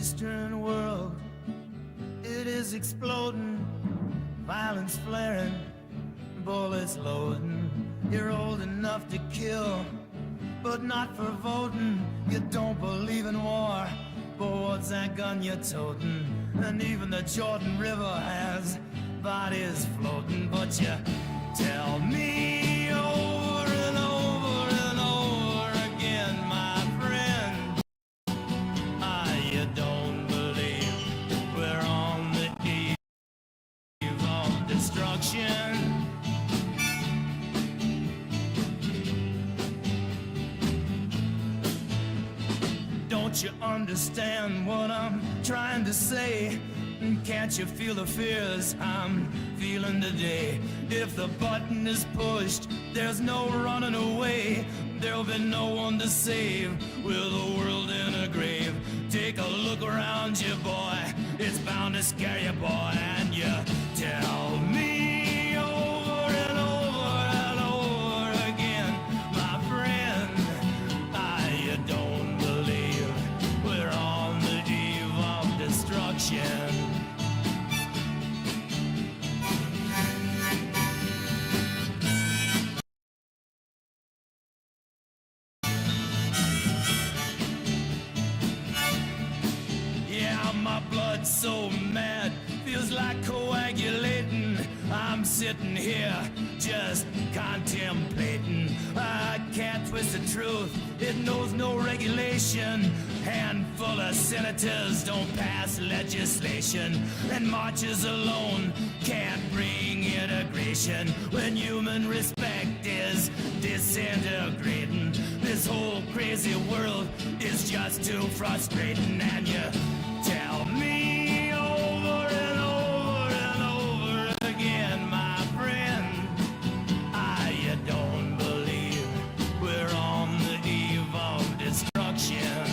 eastern world, it is exploding, violence flaring, bullets loading. You're old enough to kill, but not for voting. You don't believe in war, but what's that gun you're toting? And even the Jordan River has bodies floating. But you tell me over and over and over again, my friend, you don't believe we're on the eve of destruction. Don't you understand what I'm trying to say? Can't you feel the fears I'm feeling today? If the button is pushed, there's no running away. There'll be no one to save with the world in a grave. Take a look around you, boy. It's bound to scare you, boy. And you tell me over and over and over again, my friend, you don't believe we're on the eve of destruction. My blood's so mad, feels like coagulating. I'm sitting here just contemplating. I can't twist the truth, it knows no regulation. Handful of senators don't pass legislation, and marches alone can't bring integration. When human respect is disintegrating, this whole crazy world is just too frustrating. And you tell me over and over and over again, my friend, you don't believe we're on the eve of destruction.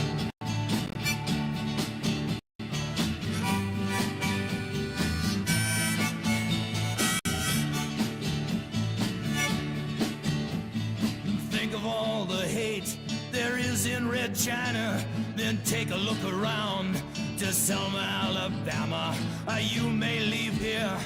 Think of all the hate there is in Red China, then take a look around to Selma, Alabama. You may leave here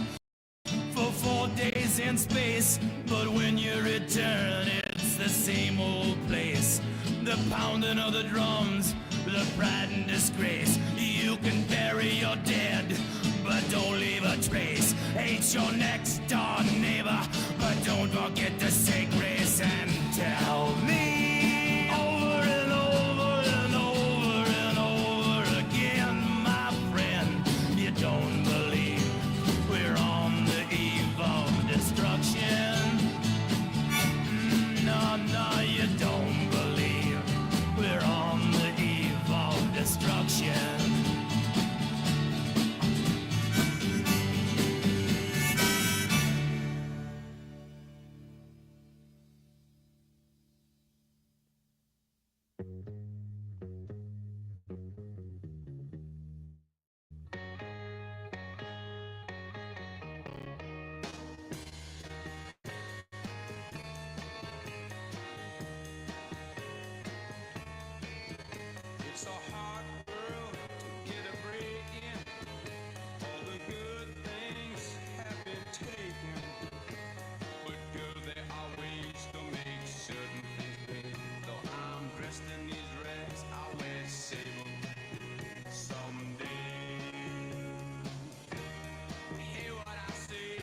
for 4 days in space, but when you return, it's the same old place. The pounding of the drums, the pride and disgrace. You can bury your dead, but don't leave a trace. Hate your next door neighbor, but don't forget to say grace. And tell me over and over and over and over again, my friend, you don't believe we're on the eve of destruction. No, no, you don't believe we're on the eve of destruction. It's a hard world to get a break in. All the good things have been taken, but girl, there are ways to make certain things pay. Though I'm dressed in these rags, I'll wear sable someday. Hear what I say?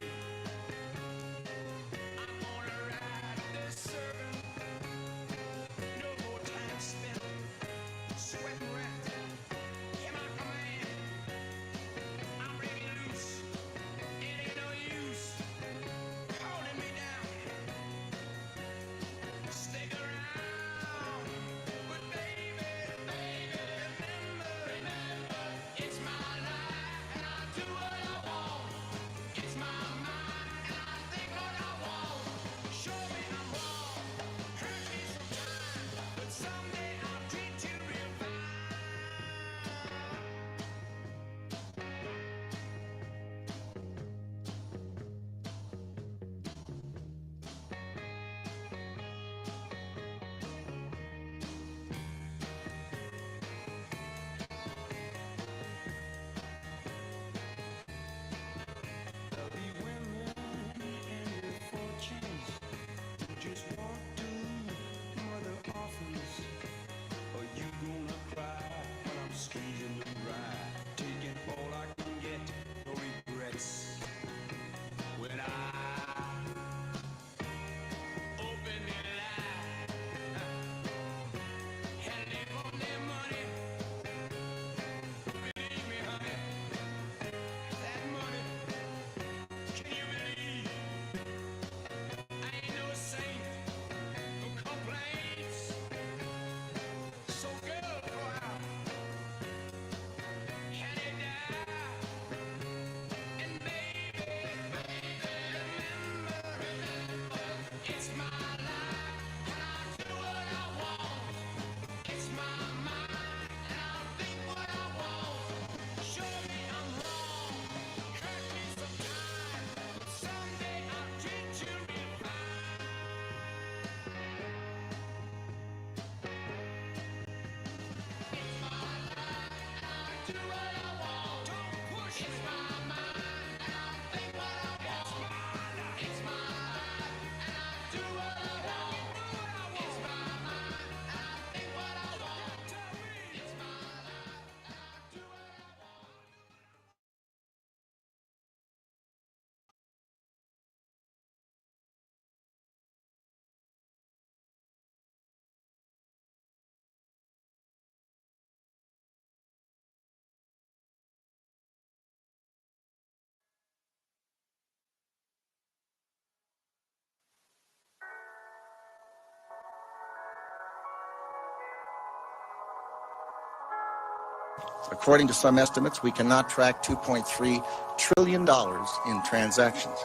I'm gonna ride this serpent. No more time spent sweating around. According to some estimates, we cannot track $2.3 trillion in transactions.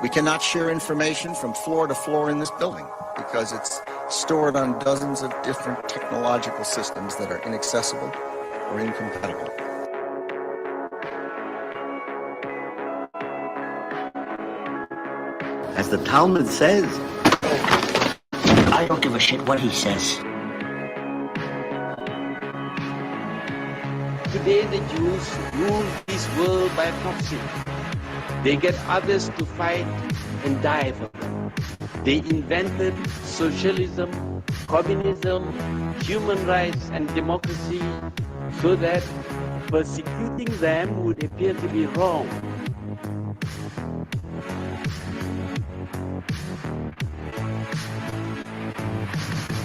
We cannot share information from floor to floor in this building because it's stored on dozens of different technological systems that are inaccessible or incompatible. As the Talmud says, I don't give a shit what he says. Today the Jews rule this world by proxy. They get others to fight and die for them. They invented socialism, communism, human rights and democracy so that persecuting them would appear to be wrong.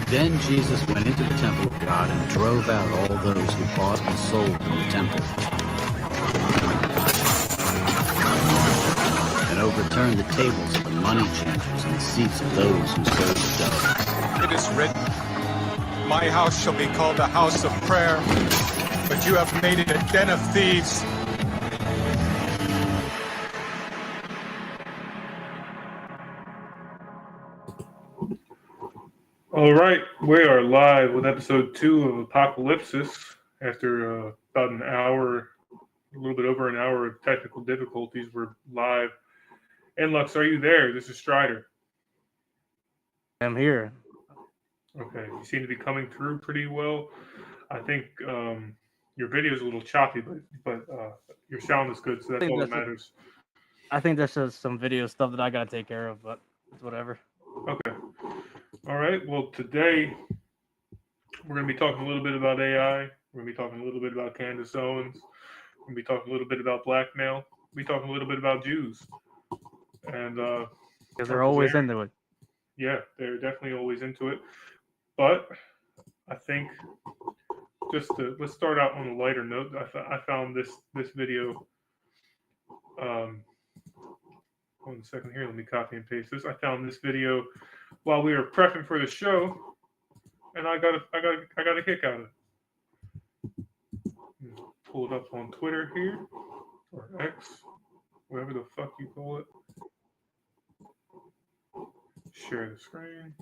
Then Jesus went into the temple of God and drove out all those who bought and sold in the temple, and overturned the tables of the money changers and the seats of those who served the devil. It is written, "My house shall be called a house of prayer, but you have made it a den of thieves." All right, we are live with episode 2 of Apokalypsis. After about an hour, a little bit over an hour of technical difficulties, we're live. Enluk, are you there? This is Strider. I'm here. Okay, you seem to be coming through pretty well. I think your video is a little choppy, but your sound is good, so that's all that matters. I think that's just some video stuff that I gotta take care of, but it's whatever. Okay. All right. Well, today we're going to be talking a little bit about AI. We're going to be talking a little bit about Candace Owens. We're going to be talking a little bit about blackmail. We'll be talking a little bit about Jews. And because they're always into it. Yeah, they're definitely always into it. But I think let's start out on a lighter note. I found this video. One second here. Let me copy and paste this. I found this video while we were prepping for the show, and I got a kick out of it. Pull it up on Twitter here, or X, whatever the fuck you call it. Share the screen.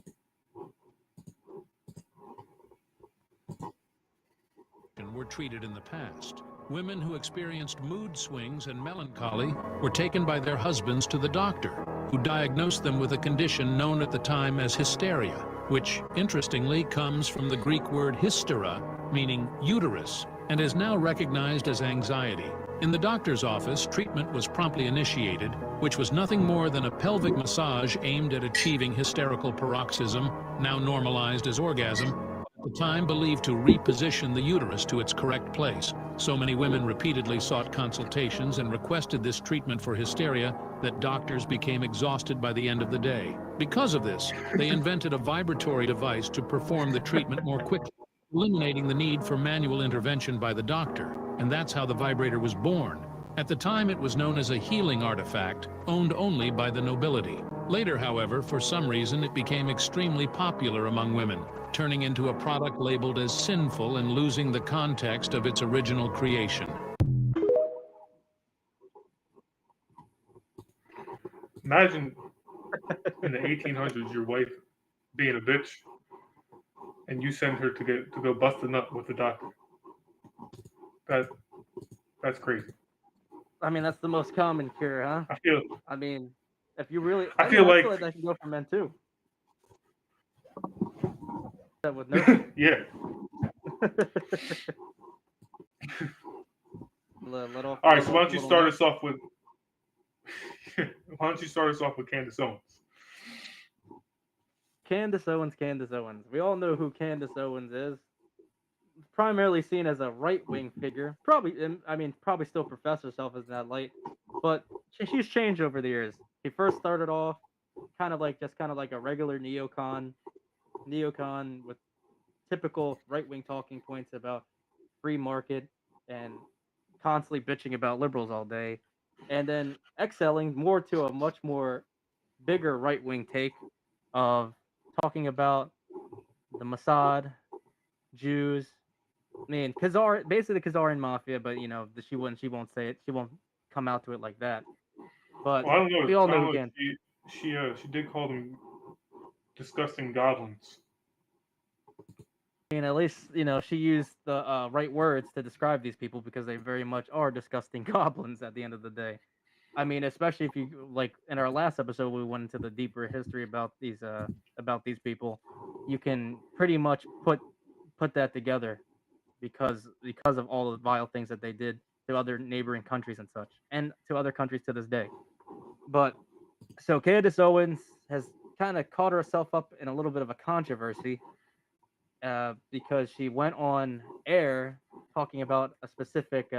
Were treated in the past. Women who experienced mood swings and melancholy were taken by their husbands to the doctor, who diagnosed them with a condition known at the time as hysteria, which, interestingly, comes from the Greek word hystera, meaning uterus, and is now recognized as anxiety. In the doctor's office, treatment was promptly initiated, which was nothing more than a pelvic massage aimed at achieving hysterical paroxysm, now normalized as orgasm, at the time believed to reposition the uterus to its correct place. So many women repeatedly sought consultations and requested this treatment for hysteria that doctors became exhausted by the end of the day. Because of this, they invented a vibratory device to perform the treatment more quickly, eliminating the need for manual intervention by the doctor. And that's how the vibrator was born. At the time, it was known as a healing artifact, owned only by the nobility. Later, however, for some reason, it became extremely popular among women, turning into a product labeled as sinful and losing the context of its original creation. Imagine in the 1800s, your wife being a bitch, and you send her to go bust a nut with the doctor. That's crazy. I mean, that's the most common cure, huh? I mean, if you really, I feel like that can go for men too. That with nurses. Yeah. All right, so why don't you start us off with Candace Owens? Candace Owens. We all know who Candace Owens is. Primarily seen as a right-wing figure. Probably still professes herself as that light, but she's changed over the years. She first started off kind of like a regular neocon with typical right-wing talking points about free market and constantly bitching about liberals all day, and then excelling more to a much more bigger right-wing take of talking about the Mossad, Jews, I mean, Khazar, basically the Khazarian mafia, but you know, she won't say it. She won't come out to it like that. But Well, I don't know. we all I know don't who know. can. She did call them disgusting goblins. I mean, at least you know she used the right words to describe these people because they very much are disgusting goblins at the end of the day. I mean, especially if you like in our last episode, we went into the deeper history about these people. You can pretty much put that together because of all the vile things that they did to other neighboring countries and such, and to other countries to this day. But so Candace Owens has kind of caught herself up in a little bit of a controversy because she went on air talking about a specific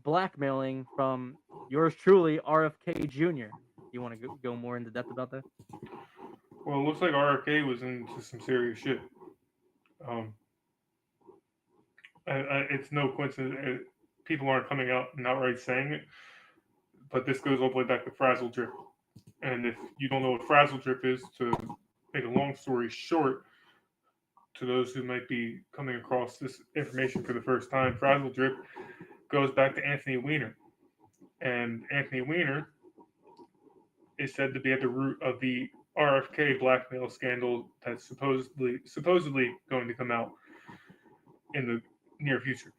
blackmailing from yours truly, RFK Jr. You want to go more into depth about that? Well, it looks like RFK was into some serious shit. Um, it's no coincidence. People aren't coming out and outright saying it, but this goes all the way back to Frazzle Drip. And if you don't know what Frazzle Drip is, to make a long story short, to those who might be coming across this information for the first time, Frazzle Drip goes back to Anthony Weiner. And Anthony Weiner is said to be at the root of the RFK blackmail scandal that's supposedly going to come out in the near future.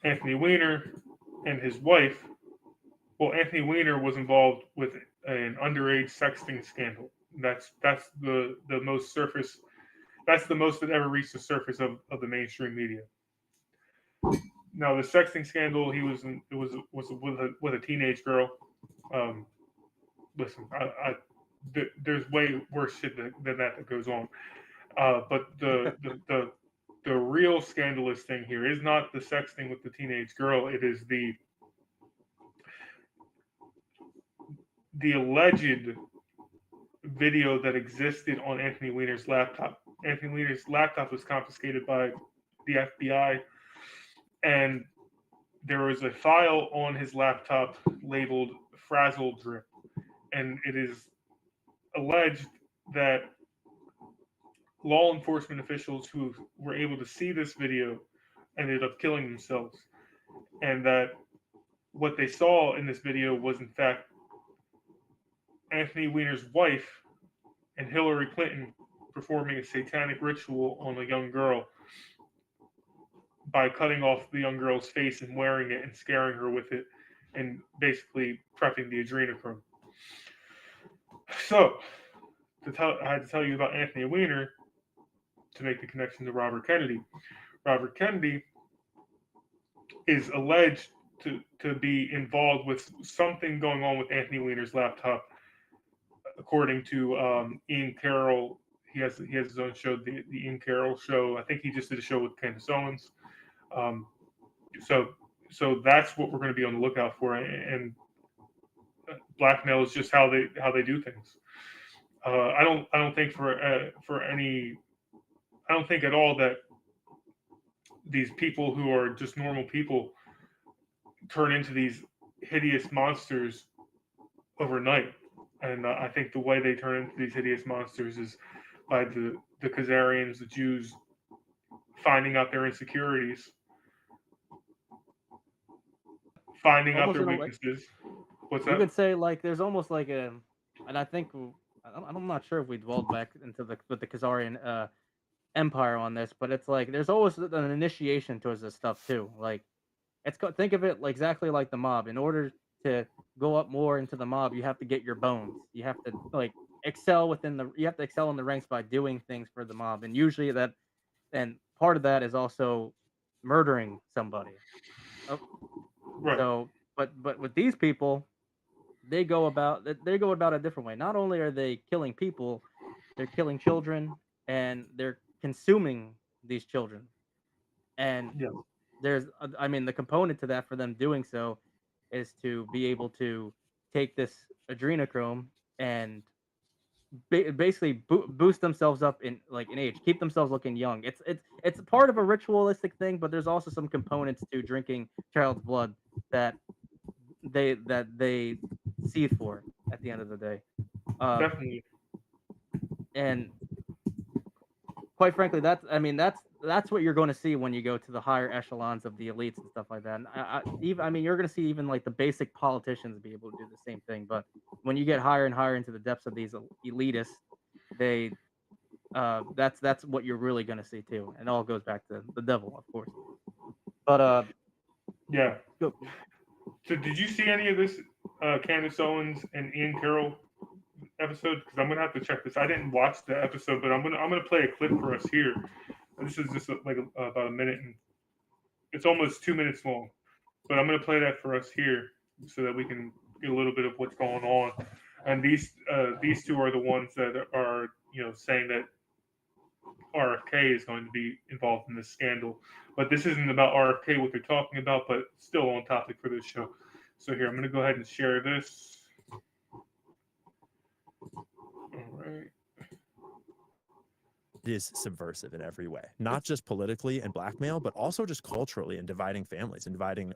Anthony Weiner and his wife, well, Anthony Weiner was involved with an underage sexting scandal. That's the most surface. That's the most that ever reached the surface of the mainstream media. Now, the sexting scandal, it was with a teenage girl. Listen, there's way worse shit than that goes on. But the real scandalous thing here is not the sexting with the teenage girl. It is the alleged video that existed on Anthony Weiner's laptop. Anthony Weiner's laptop was confiscated by the FBI, and there was a file on his laptop labeled Frazzle Drip, and it is alleged that law enforcement officials who were able to see this video ended up killing themselves, and that what they saw in this video was in fact Anthony Weiner's wife and Hillary Clinton performing a satanic ritual on a young girl by cutting off the young girl's face and wearing it and scaring her with it and basically prepping the adrenochrome. So, I had to tell you about Anthony Weiner to make the connection to Robert Kennedy. Robert Kennedy is alleged to be involved with something going on with Anthony Weiner's laptop, according to Ian Carroll. He has his own show, the Ian Carroll Show. I think he just did a show with Candace Owens. So that's what we're going to be on the lookout for. And blackmail is just how they do things. I don't think I don't think at all that these people who are just normal people turn into these hideous monsters overnight. And I think the way they turn into these hideous monsters is by the Khazarians, the Jews, finding out their insecurities, finding out their weaknesses. What's that? You could say like there's almost like a, and I think I'm not sure if we dwelled back into with the Khazarian empire on this, but it's like there's always an initiation towards this stuff too. Like think of it like exactly like the mob. In order to go up more into the mob, you have to get your bones. You have to like excel you have to excel in the ranks by doing things for the mob, and usually and part of that is also murdering somebody. Right. So, but with these people, they go about a different way. Not only are they killing people, they're killing children and they're consuming these children. And there's, I mean, the component to that for them doing so is to be able to take this adrenochrome and basically boost themselves up in age, keep themselves looking young. It's part of a ritualistic thing, but there's also some components to drinking child's blood that they seethe for at the end of the day. Definitely. And quite frankly, that's that's what you're going to see when you go to the higher echelons of the elites and stuff like that. And I mean, you're going to see even like the basic politicians be able to do the same thing. But when you get higher and higher into the depths of these elitists, they that's what you're really going to see too. And it all goes back to the devil, of course. But Yeah. go- So did you see any of this Candace Owens and Ian Carroll episode? Because I'm gonna have to check this. I didn't watch the episode, but I'm gonna play a clip for us here. This is just about a minute, and it's almost 2 minutes long. But I'm gonna play that for us here so that we can get a little bit of what's going on. And these two are the ones that are saying that RFK is going to be involved in this scandal. But this isn't about RFK, what they're talking about, but still on topic for this show. So here, I'm going to go ahead and share this. All right. It is subversive in every way, not just politically and blackmail, but also just culturally and dividing families and dividing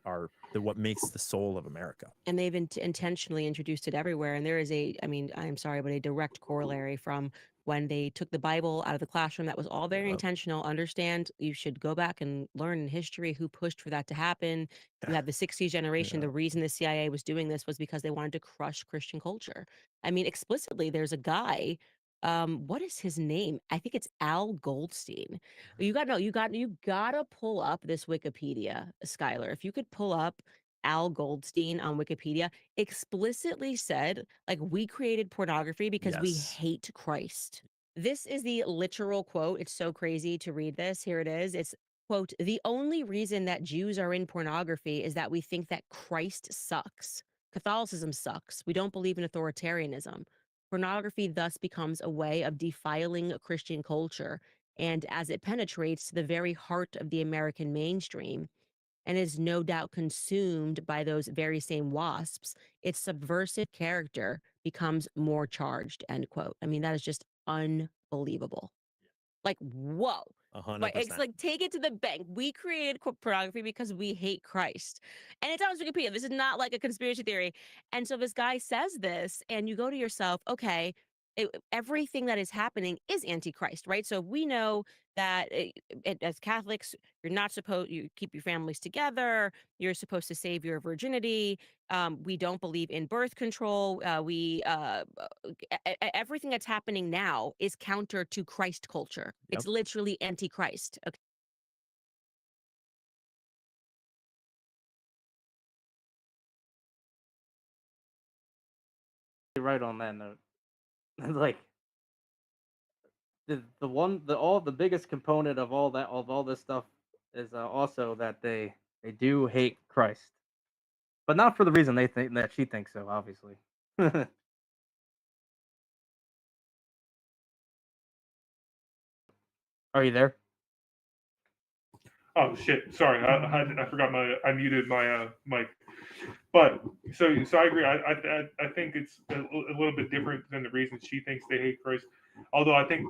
what makes the soul of America. And they've intentionally introduced it everywhere. And there is I'm sorry, but a direct corollary from when they took the Bible out of the classroom. That was all very intentional. Understand, you should go back and learn in history who pushed for that to happen. You have the 60s generation. The reason the CIA was doing this was because they wanted to crush Christian culture. I mean, explicitly, there's a guy, what is his name? I think it's Al Goldstein. You gotta pull up this Wikipedia, Skylar. If you could pull up Al Goldstein on Wikipedia, explicitly said, like, we created pornography because we hate Christ. This is the literal quote. It's so crazy to read this. Here it is. It's, quote, the only reason that Jews are in pornography is that we think that Christ sucks. Catholicism sucks. We don't believe in authoritarianism. Pornography thus becomes a way of defiling Christian culture, and as it penetrates to the very heart of the American mainstream and is no doubt consumed by those very same wasps, its subversive character becomes more charged, end quote. I mean, that is just unbelievable. Like, whoa. 100%. It's like, take it to the bank. We created pornography because we hate Christ. And it's on Wikipedia. This is not like a conspiracy theory. And so this guy says this, and you go to yourself, okay, everything that is happening is antichrist, right? So we know that as Catholics, you keep your families together. You're supposed to save your virginity. We don't believe in birth control. Everything that's happening now is counter to Christ culture. Yep. It's literally antichrist. Okay. right on that note. Like the biggest component of all this stuff is also that they do hate Christ, but not for the reason they think that she thinks so. Obviously. Are you there? Oh shit! Sorry, I forgot I muted my mic. But so I agree. I think it's a little bit different than the reason she thinks they hate Christ. Although I think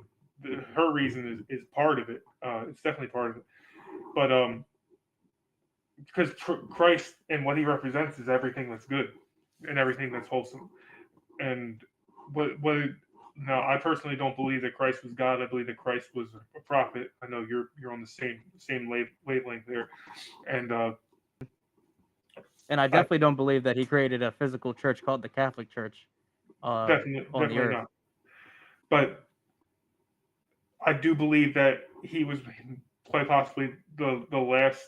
her reason is part of it. It's definitely part of it. But because Christ and what he represents is everything that's good and everything that's wholesome. And now I personally don't believe that Christ was God. I believe that Christ was a prophet. I know you're on the same wavelength there, and I definitely don't believe that he created a physical church called the Catholic Church. Definitely not. But I do believe that he was quite possibly the last,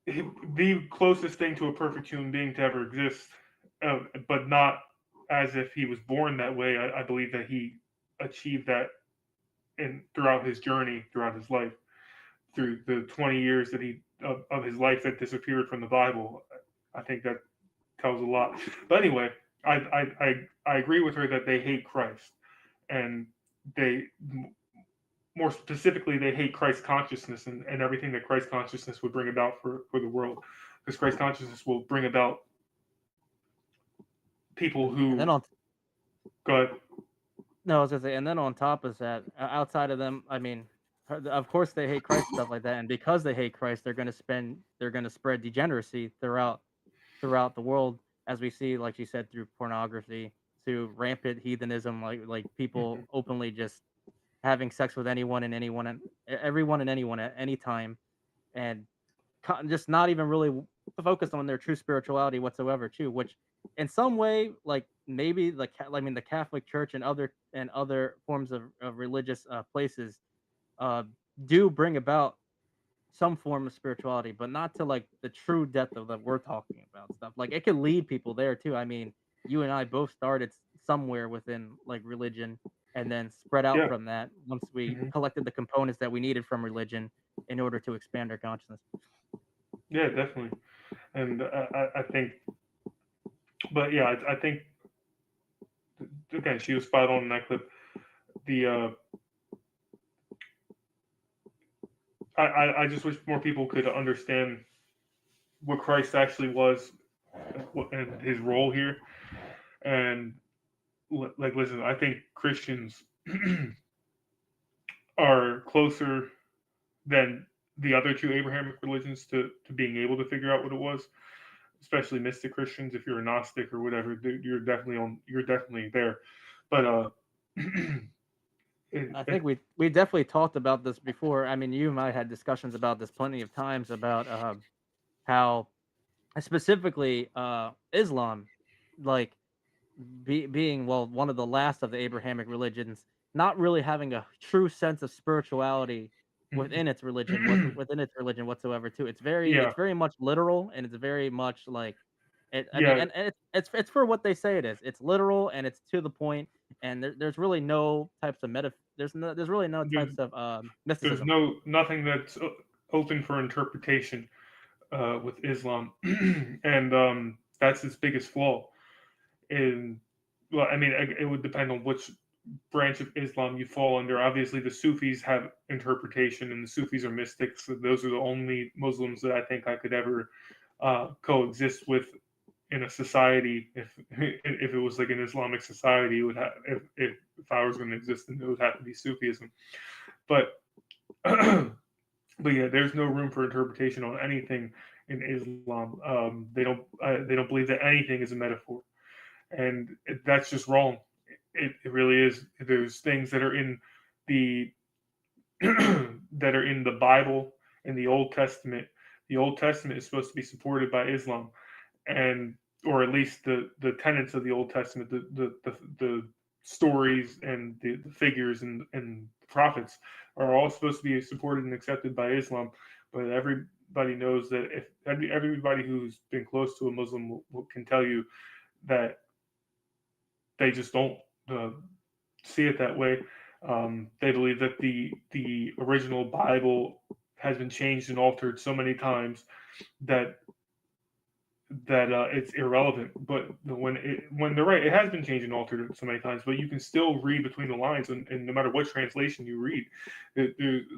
the closest thing to a perfect human being to ever exist, but not as if he was born that way. I believe that he achieved that throughout his journey, throughout his life, through the 20 years that of his life that disappeared from the Bible. I think that tells a lot. But anyway, I agree with her that they hate Christ, and they, more specifically, they hate Christ consciousness and everything that Christ consciousness would bring about for the world, because Christ consciousness will bring about people who. And then Go ahead. No, I was gonna say, and then on top of that, outside of them, I mean, of course they hate Christ and stuff like that, and because they hate Christ, they're gonna spread degeneracy throughout the world, as we see, like you said, through pornography, to rampant heathenism, like people openly just having sex with anyone and anyone and everyone and anyone at any time, and just not even really focused on their true spirituality whatsoever too, which in some way, like maybe the Catholic Church and other forms of religious places uh do bring about some form of spirituality, but not to like the true depth of that we're talking about stuff. Like it could lead people there too. I mean, you and I both started somewhere within like religion and then spread out Yeah. from that once we Mhm. collected the components that we needed from religion in order to expand our consciousness. Yeah, definitely. And I think, but yeah, I think again she was spot on in that clip. The I just wish more people could understand what Christ actually was and his role here. And like, listen, I think Christians are closer than the other two Abrahamic religions to being able to figure out what it was, especially mystic Christians. If you're a Gnostic or whatever, you're definitely there. But I think we definitely talked about this before. I mean, you and I had discussions about this plenty of times about how specifically Islam, like being well one of the last of the Abrahamic religions, not really having a true sense of spirituality within its religion, within its religion whatsoever. Too, yeah, it's very much literal, and it's very much like it. I mean, yeah, and it's for what they say it is. It's literal and it's to the point, and there's really no types of there's really no there's types of there's mysticism. nothing that's open for interpretation with Islam, and that's its biggest flaw. In well, I mean, it would depend on which branch of Islam you fall under. Obviously, the Sufis have interpretation, and the Sufis are mystics. So those are the only Muslims that I think I could ever coexist with in a society. If it was like an Islamic society, it would have if I was going to exist, then it would have to be Sufism. But but yeah, there's no room for interpretation on anything in Islam. They don't believe that anything is a metaphor, and that's just wrong. It really is. There's things that are in the that are in the Bible in the Old Testament. The Old Testament is supposed to be supported by Islam, and or at least the tenets of the Old Testament, the stories and the figures and the prophets are all supposed to be supported and accepted by Islam. But everybody knows that if everybody who's been close to a Muslim can tell you that they just don't see it that way. They believe that the original Bible has been changed and altered so many times that it's irrelevant. But when they're right, it has been changed and altered so many times. But you can still read between the lines, and no matter what translation you read,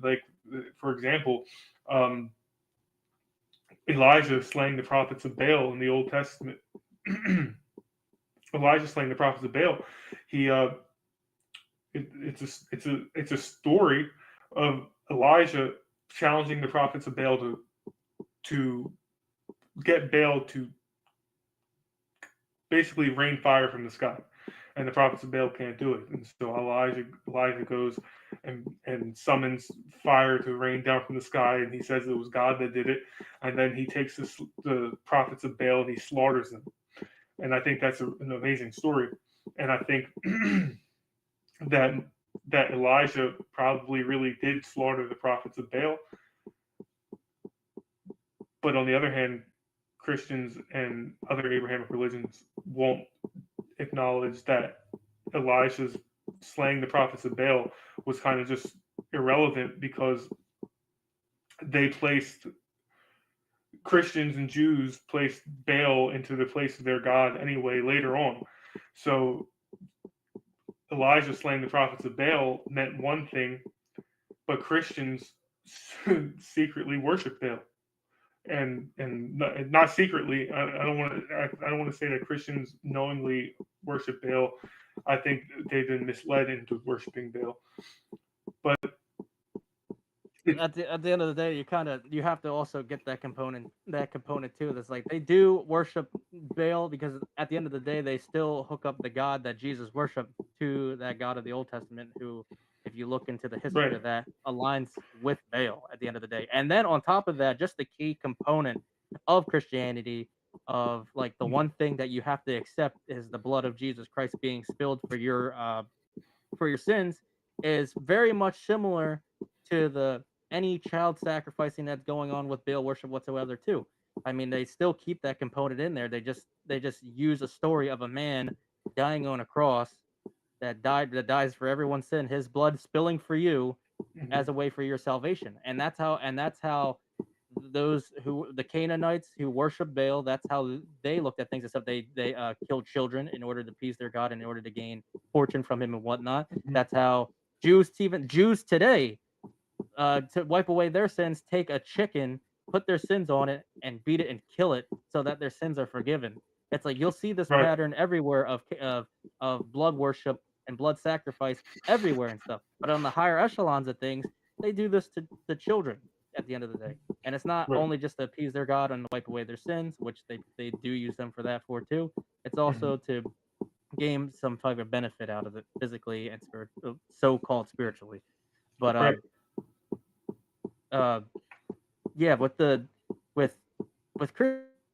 like for example, Elijah slaying the prophets of Baal in the Old Testament. Elijah slaying the prophets of Baal. He it's a story of Elijah challenging the prophets of Baal to get Baal to basically rain fire from the sky, and the prophets of Baal can't do it. And so Elijah goes and summons fire to rain down from the sky, and he says it was God that did it. And then he takes the prophets of Baal and he slaughters them. And I think that's an amazing story. And I think that Elijah probably really did slaughter the prophets of Baal. But on the other hand, Christians and other Abrahamic religions won't acknowledge that Elijah's slaying the prophets of Baal was kind of just irrelevant because Christians and Jews placed Baal into the place of their God anyway later on. So Elijah slaying the prophets of Baal meant one thing, but Christians secretly worship Baal. And not secretly. I don't want to say that Christians knowingly worship Baal. I think they've been misled into worshiping Baal. But At the end of the day, you have to also get that component too. That's like they do worship Baal because at the end of the day they still hook up the God that Jesus worshipped to that God of the Old Testament, who if if you look into the history Right. of that, aligns with Baal at the end of the day. And then on top of that, just the key component of Christianity, of like the one thing that you have to accept is the blood of Jesus Christ being spilled for your sins, is very much similar to the any child sacrificing that's going on with Baal worship whatsoever too. I mean, they still keep that component in there. They just use a story of a man dying on a cross that dies for everyone's sin, his blood spilling for you as a way for your salvation. And that's how those who the Canaanites who worship Baal, that's how they looked at things. Except they killed children in order to appease their god, in order to gain fortune from him and whatnot. That's how even Jews today, to wipe away their sins, take a chicken, put their sins on it, and beat it and kill it so that their sins are forgiven. It's like you'll see this Right. pattern everywhere of blood worship and blood sacrifice everywhere and stuff. But on the higher echelons of things, they do this to the children at the end of the day. And it's not Right. only just to appease their god and wipe away their sins, which they do use them for that for too. It's also to gain some type of benefit out of it physically and so-called spiritually. But Right. yeah, with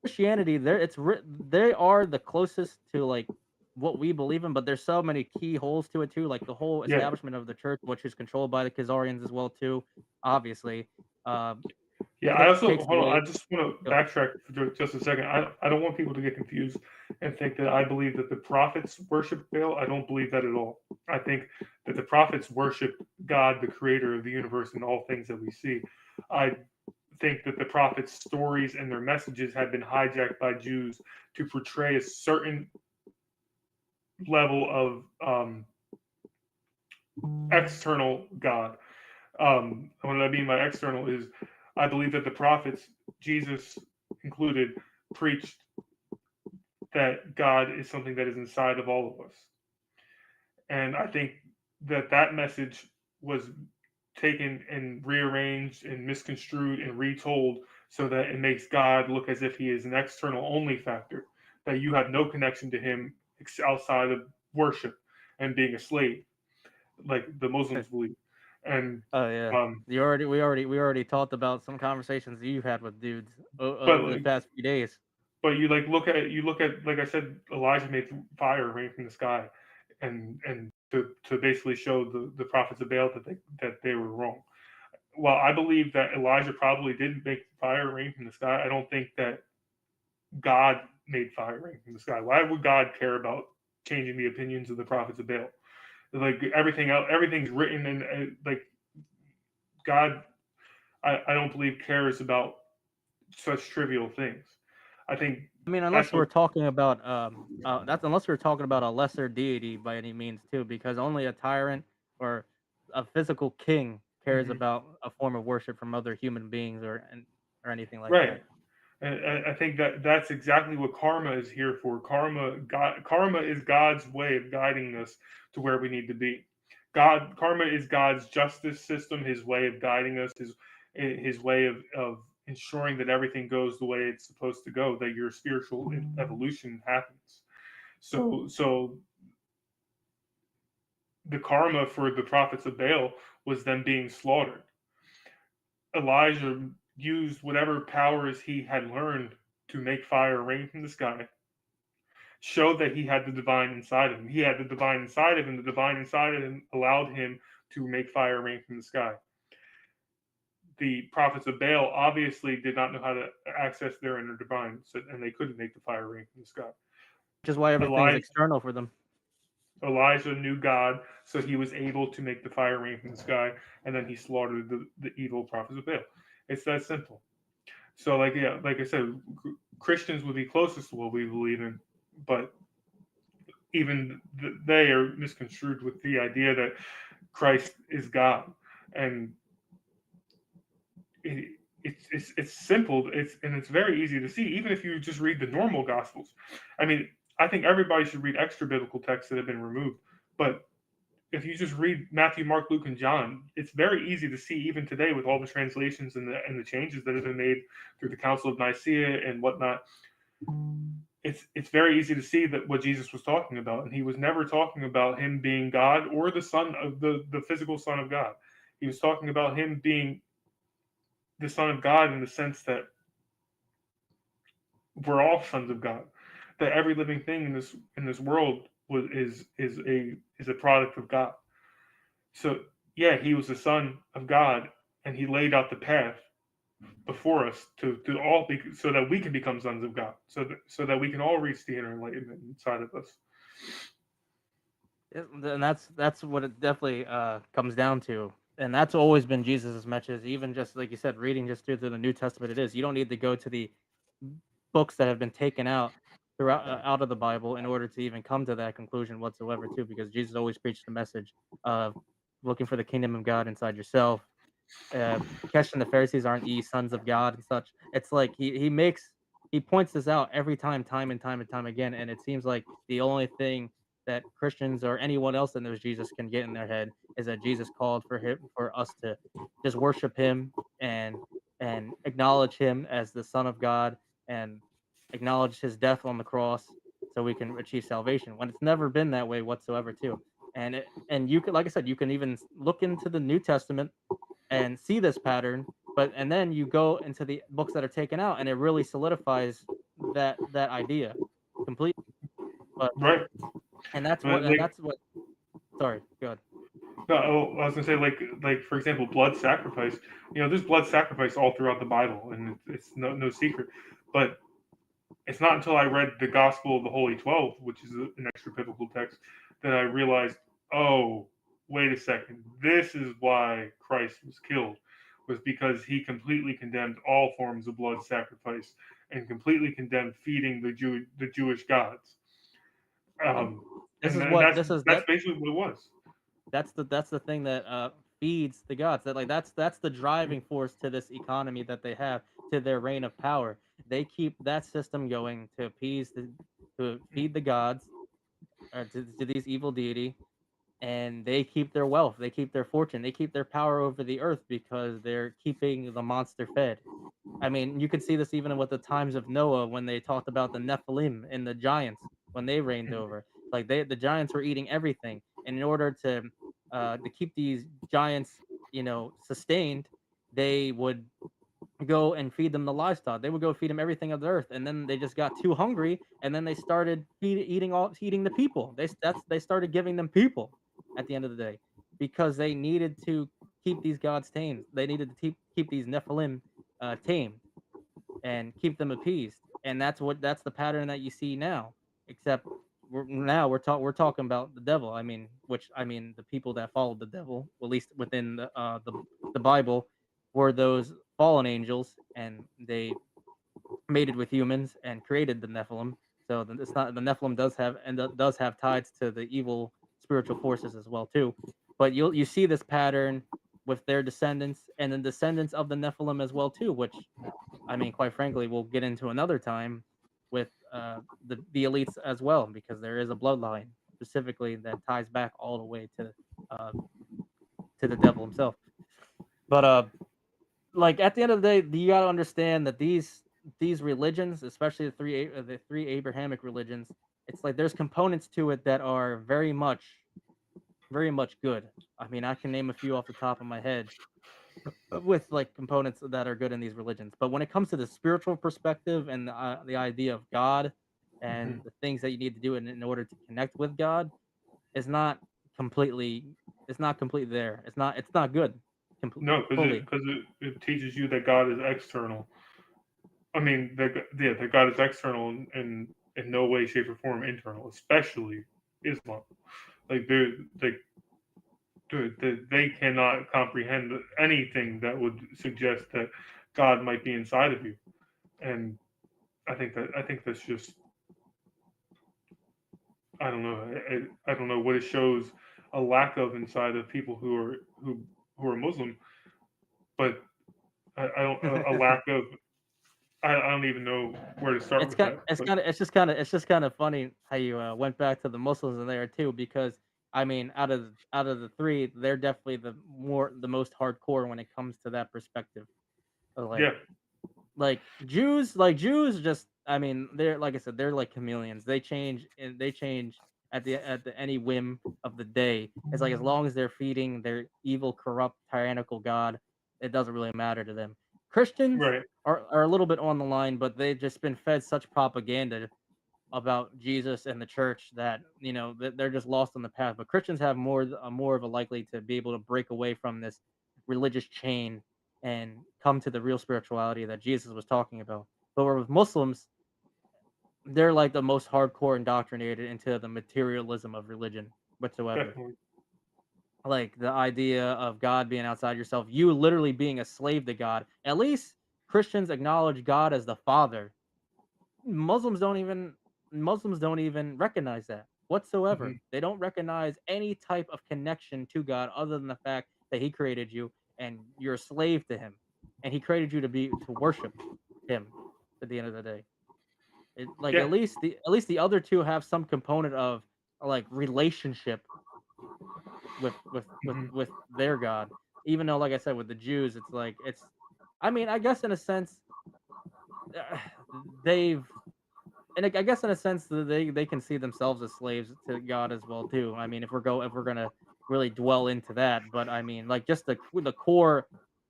Christianity, they are the closest to like what we believe in, but there's so many key holes to it too, like the whole Yeah. establishment of the church, which is controlled by the Khazarians as well too, obviously. Yeah, I also takes hold on. away- I just want to Go. backtrack for just a second. I don't want people to get confused and think that I believe that the prophets worship Baal. I don't believe that at all. I think that the prophets worship God, the creator of the universe and all things that we see. I think that the prophets' stories and their messages have been hijacked by Jews to portray a certain level of external God. What I mean by external is I believe that the prophets, Jesus included, preached that God is something that is inside of all of us. And I think that that message was taken and rearranged and misconstrued and retold so that it makes God look as if he is an external only factor, that you have no connection to him outside of worship and being a slave, like the Muslims believe. And Oh yeah, we already talked about some conversations you've had with dudes over the like, past few days. but you look at like I said, Elijah made fire rain from the sky, and to basically show the prophets of Baal that they were wrong. Well, I believe that Elijah probably didn't make fire rain from the sky. I don't think that God made fire rain from the sky. Why would God care about changing the opinions of the prophets of Baal? Like everything else, everything's written, and like God, I don't believe cares about such trivial things. I think. I mean, unless we're talking about unless we're talking about a lesser deity by any means too, because only a tyrant or a physical king cares about a form of worship from other human beings or anything like Right. that. And I think that that's exactly what karma is here for. Karma is God's way of guiding us to where we need to be. Karma is God's justice system, his way of guiding us, his way of ensuring that everything goes the way it's supposed to go, that your spiritual evolution happens. So the karma for the prophets of Baal was them being slaughtered. Elijah used whatever powers he had learned to make fire rain from the sky, showed that he had the divine inside of him. He had the divine inside of him. The divine inside of him allowed him to make fire rain from the sky. The prophets of Baal obviously did not know how to access their inner divine, and they couldn't make the fire rain from the sky. Which is why everything's external for them. Elijah knew God, so he was able to make the fire rain from the sky, and then he slaughtered the evil prophets of Baal. It's that simple. So, like I said, Christians would be closest to what we believe in, but even they are misconstrued with the idea that Christ is God, and it's simple. It's very easy to see, even if you just read the normal Gospels. I mean, I think everybody should read extra biblical texts that have been removed, but if you just read Matthew, Mark, Luke, and John, it's very easy to see even today with all the translations and the changes that have been made through the Council of Nicaea and whatnot. it's very easy to see that what Jesus was talking about, and he was never talking about him being God or the son of the physical son of God. He was talking about him being the son of God in the sense that we're all sons of God. That every living thing in this world is a product of God. So yeah, he was the son of God, and he laid out the path before us to all be, so that we can become sons of God, so that we can all reach the inner enlightenment inside of us. And that's what it definitely comes down to, and that's always been Jesus' message. Even just like you said, reading just through the New Testament, it is, you don't need to go to the books that have been taken out throughout out of the Bible in order to even come to that conclusion whatsoever, too, because Jesus always preached the message of looking for the kingdom of God inside yourself. uh, Catching the Pharisees aren't ye sons of God and such. It's like he points this out every time and time again, and it seems like the only thing that Christians or anyone else that knows Jesus can get in their head is that Jesus called for us to just worship him and acknowledge him as the Son of God and acknowledge his death on the cross so we can achieve salvation. When it's never been that way whatsoever, too. And you can, like I said, you can even look into the New Testament and see this pattern, and then you go into the books that are taken out and it really solidifies that idea completely. But Right. and that's But what and like, that's what sorry, good. no, I was gonna say, like for example, blood sacrifice. There's blood sacrifice all throughout the Bible, and it's no secret. But it's not until I read the Gospel of the Holy 12, which is an extra biblical text, that I realized, oh, wait a second, this is why Christ was killed, was because he completely condemned all forms of blood sacrifice and completely condemned feeding the Jewish gods. This is And what that's this is that's that basically what it was. that's the thing that feeds the gods. That, like, that's the driving force to this economy that they have, to their reign of power. They keep that system going to to feed the gods, or to these evil deity, and they keep their wealth, they keep their fortune, they keep their power over the earth because they're keeping the monster fed. I mean, you could see this even with the times of Noah when they talked about the Nephilim and the giants when they reigned over. Like, the giants were eating everything, and in order to keep these giants, sustained, they would go and feed them the livestock. They would go feed them everything of the earth, and then they just got too hungry, and then they started eating the people. They started giving them people at the end of the day because they needed to keep these gods tamed. They needed to keep these Nephilim tamed and keep them appeased. And that's the pattern that you see now. Except we're talking about the devil. I mean the people that followed the devil, at least within the Bible, were those fallen angels, and they mated with humans and created the Nephilim. So it's not, the Nephilim does have ties to the evil spiritual forces as well, too. But you see this pattern with their descendants and the descendants of the Nephilim as well, too, which, I mean, quite frankly, we'll get into another time with the elites as well, because there is a bloodline specifically that ties back all the way uh, to the devil himself. But like, at the end of the day, you got to understand that these religions, especially the three Abrahamic religions, it's like there's components to it that are very much good. I mean, I can name a few off the top of my head with, like, components that are good in these religions. But when it comes to the spiritual perspective and the idea of God and the things that you need to do in order to connect with God, is not completely it's not completely there. It's not good. No, because Fully. it teaches you that God is external. I mean, that God is external and in no way, shape, or form internal, especially Islam. Like they cannot comprehend anything that would suggest that God might be inside of you, and I think that's just, I don't know, I don't know what it shows a lack of inside of people who are Muslim, but I don't, a lack of, I don't even know where to start It's with kind that. it's But kind of it's just kind of funny how you went back to the Muslims in there too, because I mean, out of the three, they're definitely the most hardcore when it comes to that perspective. Uh, Like yeah, like Jews just I mean, they're like I said, they're like chameleons. They change and they change at the any whim of the day. It's like as long as they're feeding their evil, corrupt, tyrannical god, it doesn't really matter to them. Christians Right. are a little bit on the line, but they've just been fed such propaganda about Jesus and the church that they're just lost on the path. But Christians have more of a likely to be able to break away from this religious chain and come to the real spirituality that Jesus was talking about. But with Muslims, they're like the most hardcore indoctrinated into the materialism of religion whatsoever. Definitely. Like the idea of God being outside yourself, you literally being a slave to God. At least Christians acknowledge God as the Father. Muslims don't even recognize that whatsoever. Mhm. They don't recognize any type of connection to God other than the fact that He created you and you're a slave to Him, and He created you to worship Him. At the end of the day, like Yeah. at least the other two have some component of like relationship Mhm. with their God. Even though, like I said, with the Jews, it's like I mean, I guess in a sense, they've and I guess in a sense that they can see themselves as slaves to God as well too. I mean, if we're gonna really dwell into that, but I mean, like just the core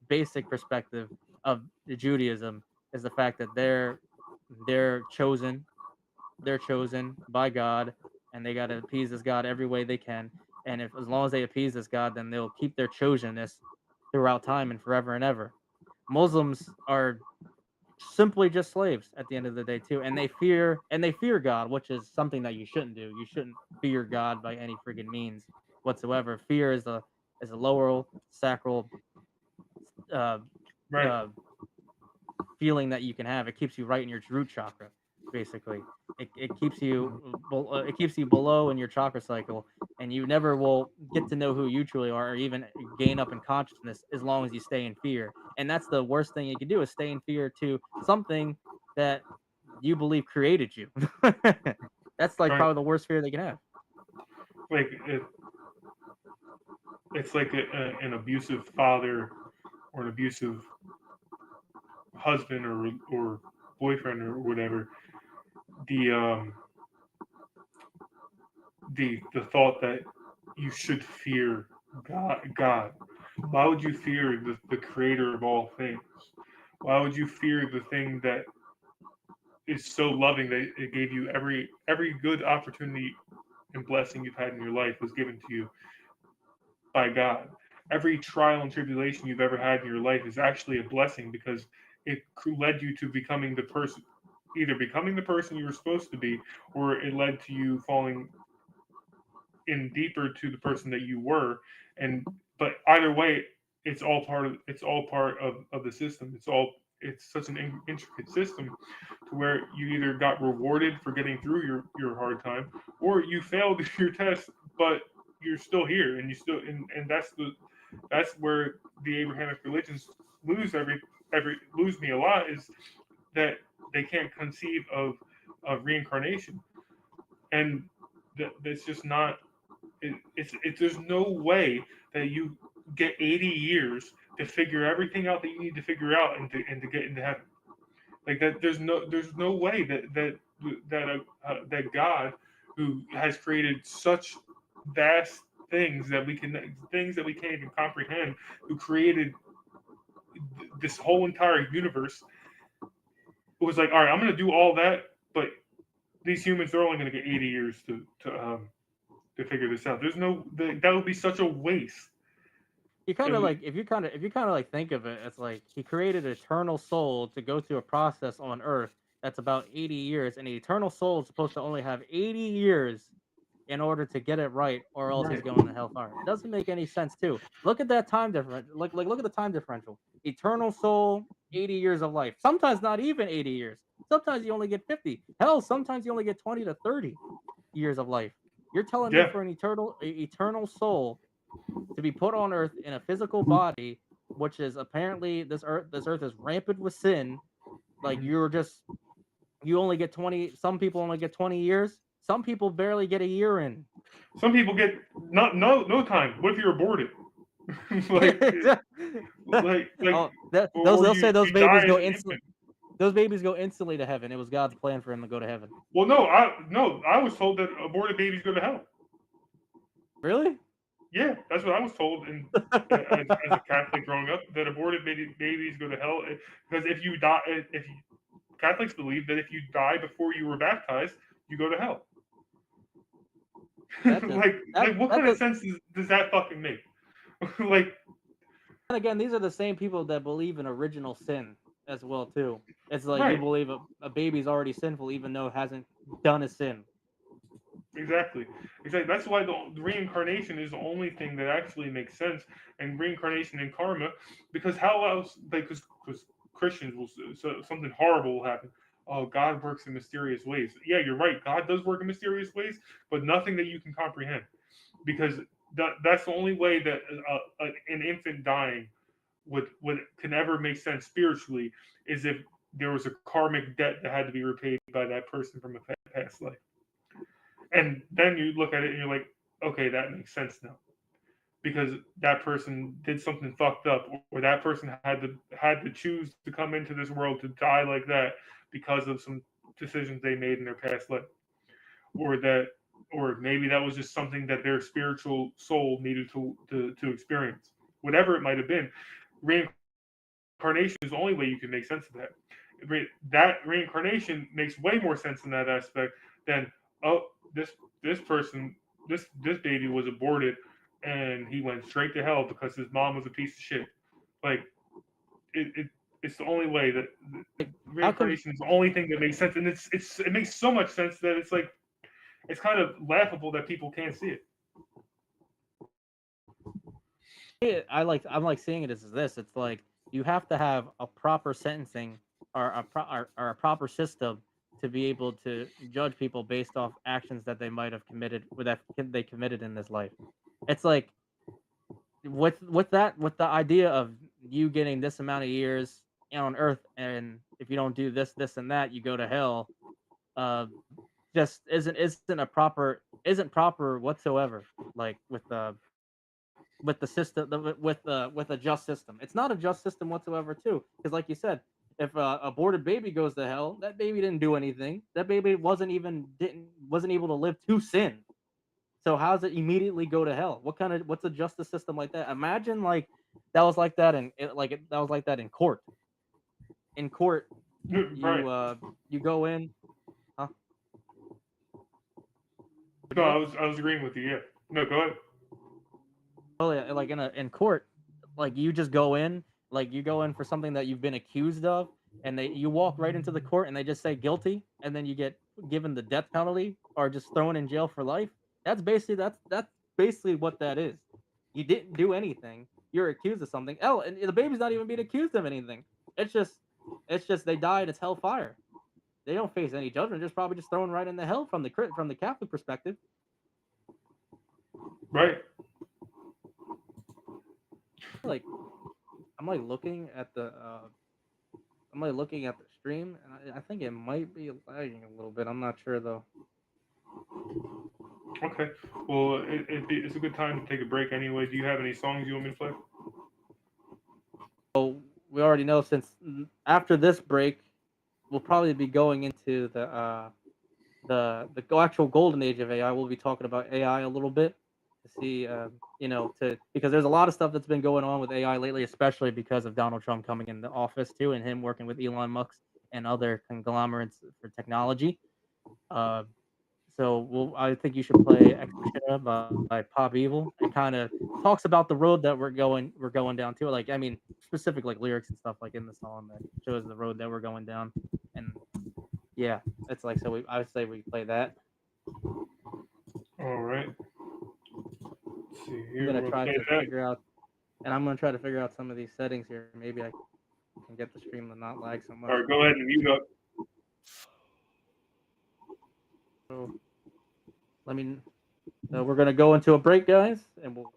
basic perspective of Judaism is the fact that they're chosen, they're chosen by God, and they gotta appease this God every way they can. And if as long as they appease this God, then they'll keep their chosenness throughout time and forever and ever. Muslims are simply just slaves at the end of the day too, and they fear God, which is something that you shouldn't do. You shouldn't fear God by any friggin' means whatsoever. Fear is a lower sacral uh, Right. uh, feeling that you can have. It keeps you right in your root chakra, basically. It keeps it keeps you below in your chakra cycle, and you never will get to know who you truly are, or even gain up in consciousness as long as you stay in fear. And that's the worst thing you can do is stay in fear to something that you believe created you. That's like Right. probably the worst fear they can have. Like it's like an abusive father or an abusive husband or boyfriend or whatever. The the thought that you should fear God. Why would you fear the creator of all things? Why would you fear the thing that is so loving that it gave you every good opportunity and blessing you've had in your life was given to you by God? Every trial and tribulation you've ever had in your life is actually a blessing because it led you to becoming the person, either becoming the person you were supposed to be, or it led to you falling in deeper to the person that you were. And but either way, it's all part of the system. It's such an intricate system to where you either got rewarded for getting through your hard time, or you failed your test, but you're still here, and you still and that's where the Abrahamic religions lose me a lot, is that they can't conceive of reincarnation, and that's just not. There's no way that you get 80 years to figure everything out that you need to figure out and to get into heaven. Like that, there's no way that God, who has created such vast things that we can't even comprehend, who created this whole entire universe, was like, all right, I'm going to do all that, but these humans, they're only going to get 80 years to figure this out. That would be such a waste. You kind of like if you kind of like think of it, it's like he created an eternal soul to go through a process on Earth that's about 80 years, and the eternal soul is supposed to only have 80 years in order to get it right, or else he's going to hellfire. It doesn't make any sense too. Look at that time difference. Like look at the time differential. Eternal soul, 80 years of life. Sometimes not even 80 years. Sometimes you only get 50. Hell, sometimes you only get 20 to 30 years of life. You're telling me for an eternal soul to be put on Earth in a physical body, which is apparently this earth is rampant with sin. Like you only get 20. Some people only get 20 years. Some people barely get a year in. Some people get no time. What if you're aborted? They'll say those babies go instantly. Those babies go instantly to heaven. It was God's plan for him to go to heaven. Well, no, I was told that aborted babies go to hell. Really? Yeah, that's what I was told as a Catholic growing up, that aborted babies go to hell because if you die, if Catholics believe that if you die before you were baptized, you go to hell. What kind of sense does that fucking make? Like, and again, these are the same people that believe in original sin as well too. It's like you right. believe a baby's already sinful even though it hasn't done a sin. Exactly. That's why the reincarnation is the only thing that actually makes sense, and reincarnation and karma, because how else? Because Christians will something horrible will happen. Oh, God works in mysterious ways. Yeah, you're right. God does work in mysterious ways, but nothing that you can comprehend, because that's the only way that an infant dying can ever make sense spiritually is if there was a karmic debt that had to be repaid by that person from a past life. And then you look at it and you're like, okay, that makes sense now, because that person did something fucked up, or that person had to choose to come into this world to die like that because of some decisions they made in their past life, or maybe that was just something that their spiritual soul needed to experience. Whatever it might have been, reincarnation is the only way you can make sense of that. That reincarnation makes way more sense in that aspect than, oh, this person, this baby was aborted and he went straight to hell because his mom was a piece of shit. Like, it's the only way that reincarnation is the only thing that makes sense, and it makes so much sense that it's like, it's kind of laughable that people can't see it. I'm like seeing it as this. It's like you have to have a proper sentencing or a proper system to be able to judge people based off actions that they might have committed, or that they committed in this life. It's like with the idea of you getting this amount of years on Earth, and if you don't do this, and that, you go to hell. Just isn't proper whatsoever. Like with the system, with a just system, it's not a just system whatsoever too. Because like you said, if a aborted baby goes to hell, that baby didn't do anything. That baby wasn't able to live to sin. So how does it immediately go to hell? What's a justice system like that? Imagine like that was like that in court. In court, Right. you go in. Huh? No, I was agreeing with you. Yeah. No, go ahead. Oh yeah, like in court, like you just go in. Like you go in for something that you've been accused of, and you walk right into the court, and they just say guilty, and then you get given the death penalty or just thrown in jail for life. That's basically what that is. You didn't do anything. You're accused of something. And the baby's not even being accused of anything. It's just they died. It's hellfire. They don't face any judgment. Just probably just thrown right in the hell from the Catholic perspective. Right. Like. I'm looking at the stream, and I think it might be lagging a little bit. I'm not sure though. Okay. Well, it's a good time to take a break anyway. Do you have any songs you want me to play? So we already know, since after this break, we'll probably be going into the actual golden age of AI. We'll be talking about AI a little bit to see, because there's a lot of stuff that's been going on with AI lately, especially because of Donald Trump coming into office too, and him working with Elon Musk and other conglomerates for technology. So I think you should play Extra by Pop Evil. It kind of talks about the road that we're going down to. Like, I mean, specific like lyrics and stuff like in the song that shows the road that we're going down. And yeah, it's like, so I would say we play that. All right. Let's see here. I'm gonna try to figure out some of these settings here. Maybe I can get the stream to not lag so much. All right, go ahead and mute up. So we're gonna go into a break, guys, and we'll.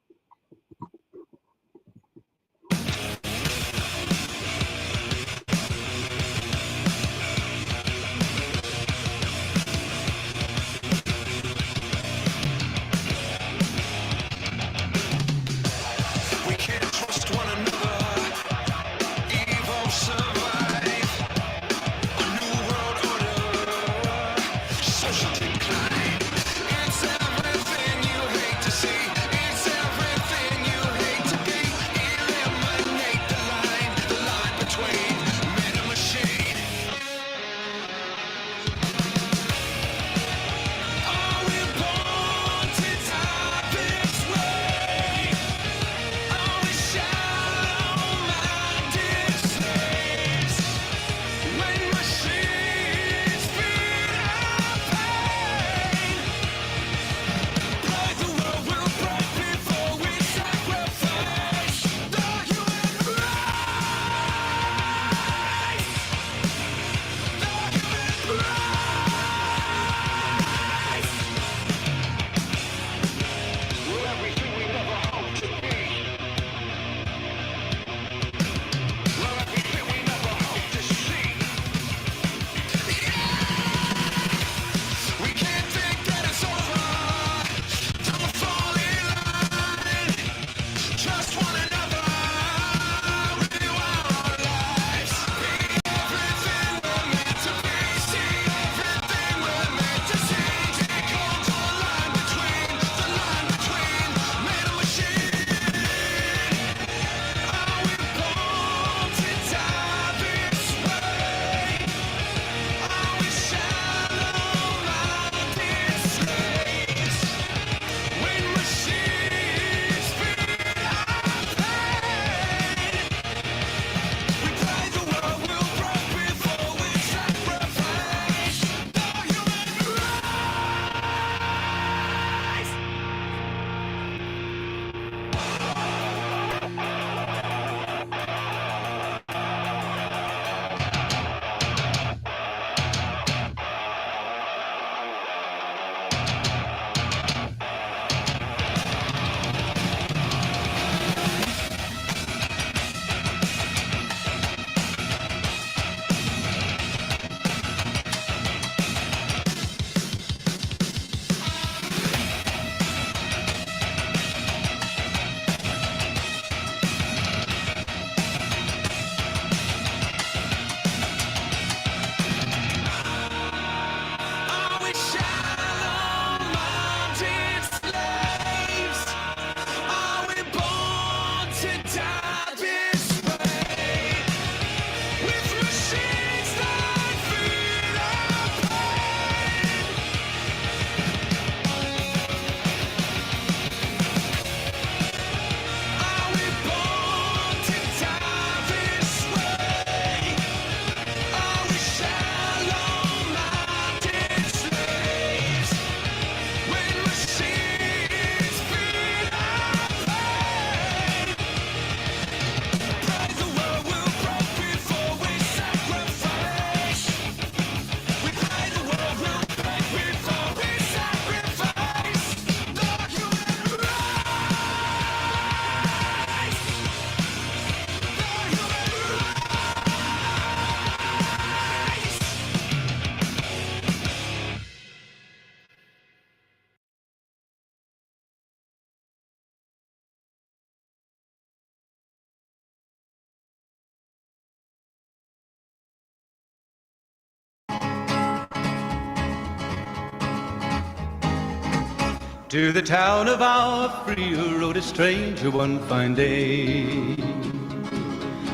To the town of our Frio rode a stranger one fine day.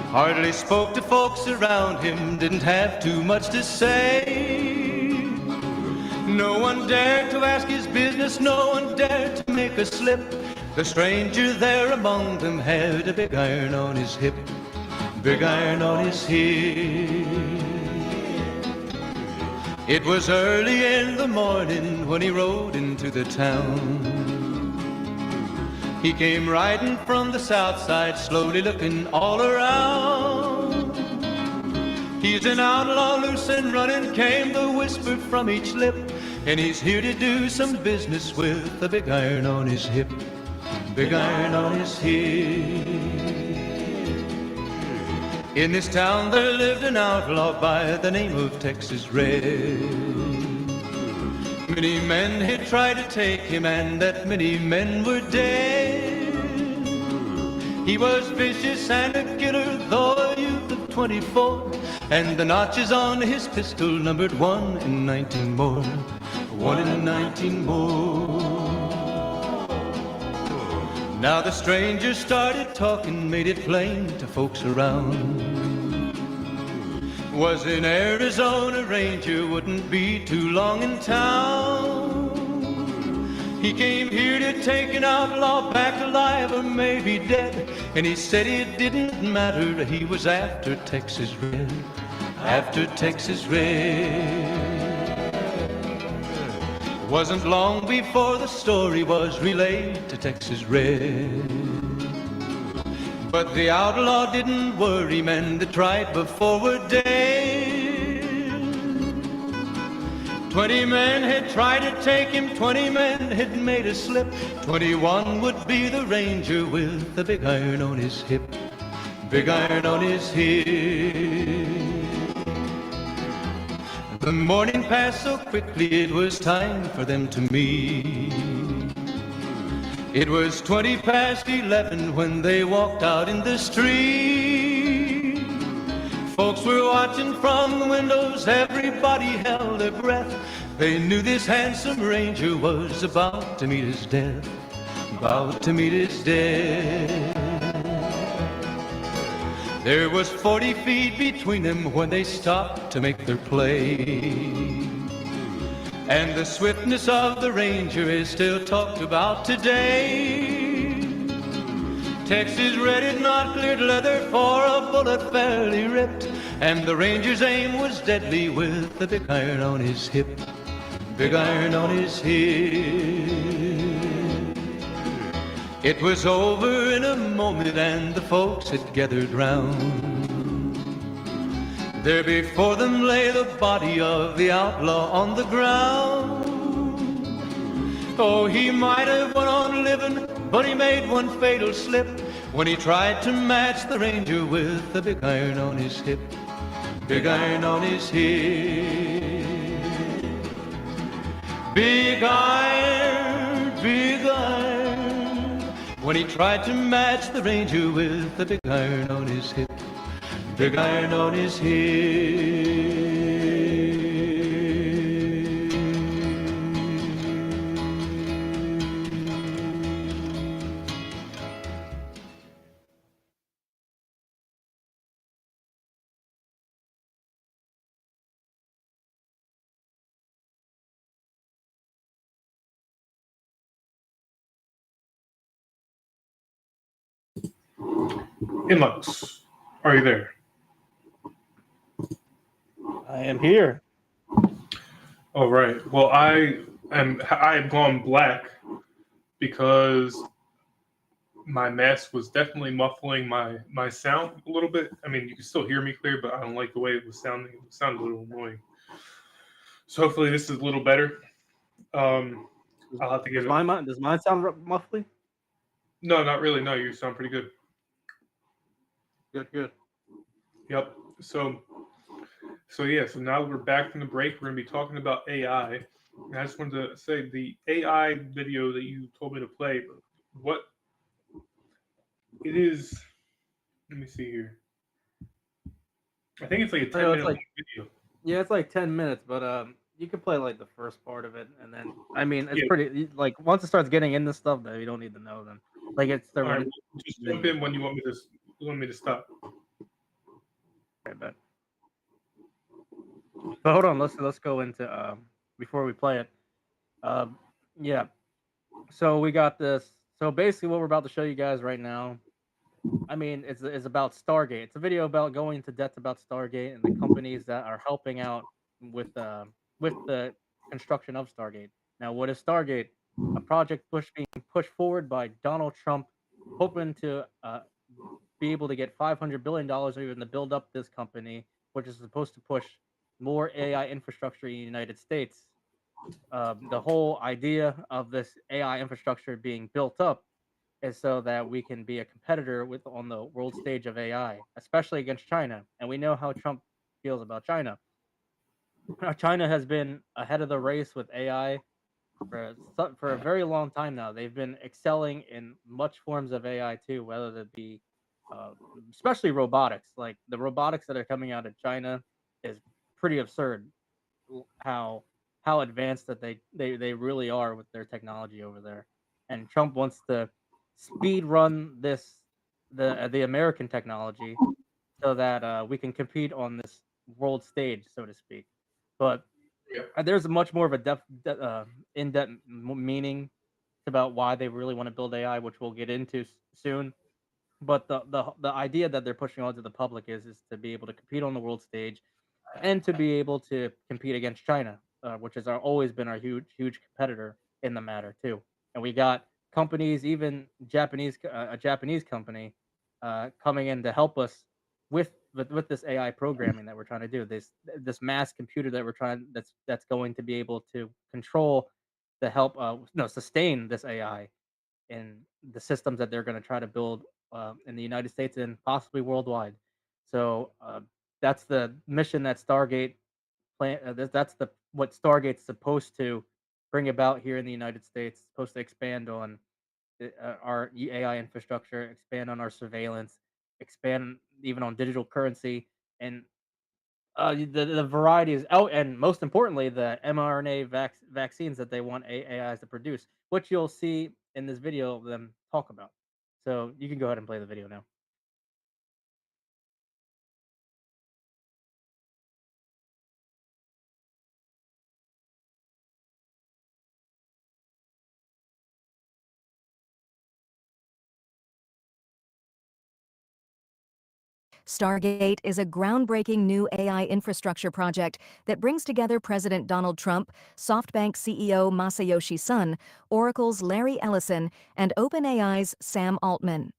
Hardly spoke to folks around him, didn't have too much to say. No one dared to ask his business, no one dared to make a slip. The stranger there among them had a big iron on his hip, big iron on his hip. It was early in the morning when he rode into the town. He came riding from the south side, slowly looking all around. He's an outlaw, loose and running, came the whisper from each lip. And he's here to do some business with a big iron on his hip, big iron on his hip. In this town there lived an outlaw by the name of Texas Red. Many men had tried to take him, and that many men were dead. He was vicious and a killer, though a youth of 24, and the notches on his pistol numbered 1 in 19 more, 1 in 19 more. Now the stranger started talking, made it plain to folks around. Was an Arizona Ranger, wouldn't be too long in town. He came here to take an outlaw back alive or maybe dead. And he said it didn't matter, he was after Texas Red, after Texas Red. Wasn't long before the story was relayed to Texas Red. But the outlaw didn't worry, men that tried before were dead. 20 men had tried to take him, 20 men had made a slip. 21 would be the ranger with the big iron on his hip, big iron on his hip. The morning passed so quickly, it was time for them to meet. It was 20 past 11 when they walked out in the street. Folks were watching from the windows, everybody held their breath. They knew this handsome ranger was about to meet his death, about to meet his death. There was 40 feet between them when they stopped to make their play. And the swiftness of the ranger is still talked about today. Texas Red had not cleared leather for a bullet fairly ripped. And the ranger's aim was deadly with the big iron on his hip, big iron on his hip. It was over in a moment and the folks had gathered round. There before them lay the body of the outlaw on the ground. Oh, he might have went on living, but he made one fatal slip when he tried to match the ranger with the big iron on his hip, big iron on his hip. Big iron, big iron. When he tried to match the ranger with the big iron on his hip, big iron on his hip. Enluk, are you there? I am here. All right. Well, I've gone black because my mask was definitely muffling my sound a little bit. I mean, you can still hear me clear, but I don't like the way it was sounding. It sounded a little annoying. So hopefully this is a little better. I'll have to give it. Does mine sound muffly? No, not really. No, you sound pretty good. Good. Yep. So yeah. So now we're back from the break. We're going to be talking about AI. And I just wanted to say the AI video that you told me to play. What it is? Let me see here. I think it's like a 10-minute video. Yeah, it's like 10 minutes, but You could play like the first part of it, and then I mean it's Yeah. pretty like once it starts getting into stuff that you don't need to know. Then like it's the All right. run. Just jump in when you want me to stop. I bet. But hold on, let's go into before we play it. Yeah. So we got this. So basically, what we're about to show you guys right now, I mean, it's about Stargate. It's a video about going into depth about Stargate and the companies that are helping out with the construction of Stargate. Now, what is Stargate? A project being pushed forward by Donald Trump, hoping to be able to get $500 billion even to build up this company, which is supposed to push more AI infrastructure in the United States. The whole idea of this AI infrastructure being built up is so that we can be a competitor with on the world stage of AI, especially against China. And we know how Trump feels about China. China has been ahead of the race with AI for a very long time now. They've been excelling in much forms of AI too, whether it be uh, especially robotics. Like the robotics that are coming out of China is pretty absurd. How advanced that they really are with their technology over there. And Trump wants to speed run the American technology so that we can compete on this world stage, so to speak. But there's much more of a in-depth meaning about why they really want to build AI, which we'll get into soon. But the idea that they're pushing onto the public is to be able to compete on the world stage and to be able to compete against China, which has always been our huge competitor in the matter too. And we got companies, even a Japanese company, coming in to help us with this AI programming that we're trying to do. This mass computer that we're trying that's going to be able to control to help no sustain this AI in the systems that they're going to try to build in the United States and possibly worldwide. So that's the mission that Stargate plan. That's the what Stargate's supposed to bring about here in the United States. It's supposed to expand on our AI infrastructure, expand on our surveillance, expand even on digital currency, and the varieties. Oh, and most importantly, the mRNA vaccines that they want AIs to produce, which you'll see in this video of them talk about. So you can go ahead and play the video now. Stargate is a groundbreaking new AI infrastructure project that brings together President Donald Trump, SoftBank CEO Masayoshi Son, Oracle's Larry Ellison, and OpenAI's Sam Altman.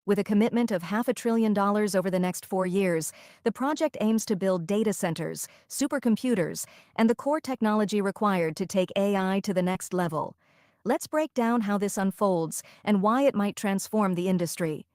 With a commitment of $500 billion over the next 4 years, the project aims to build data centers, supercomputers, and the core technology required to take AI to the next level. Let's break down how this unfolds and why it might transform the industry.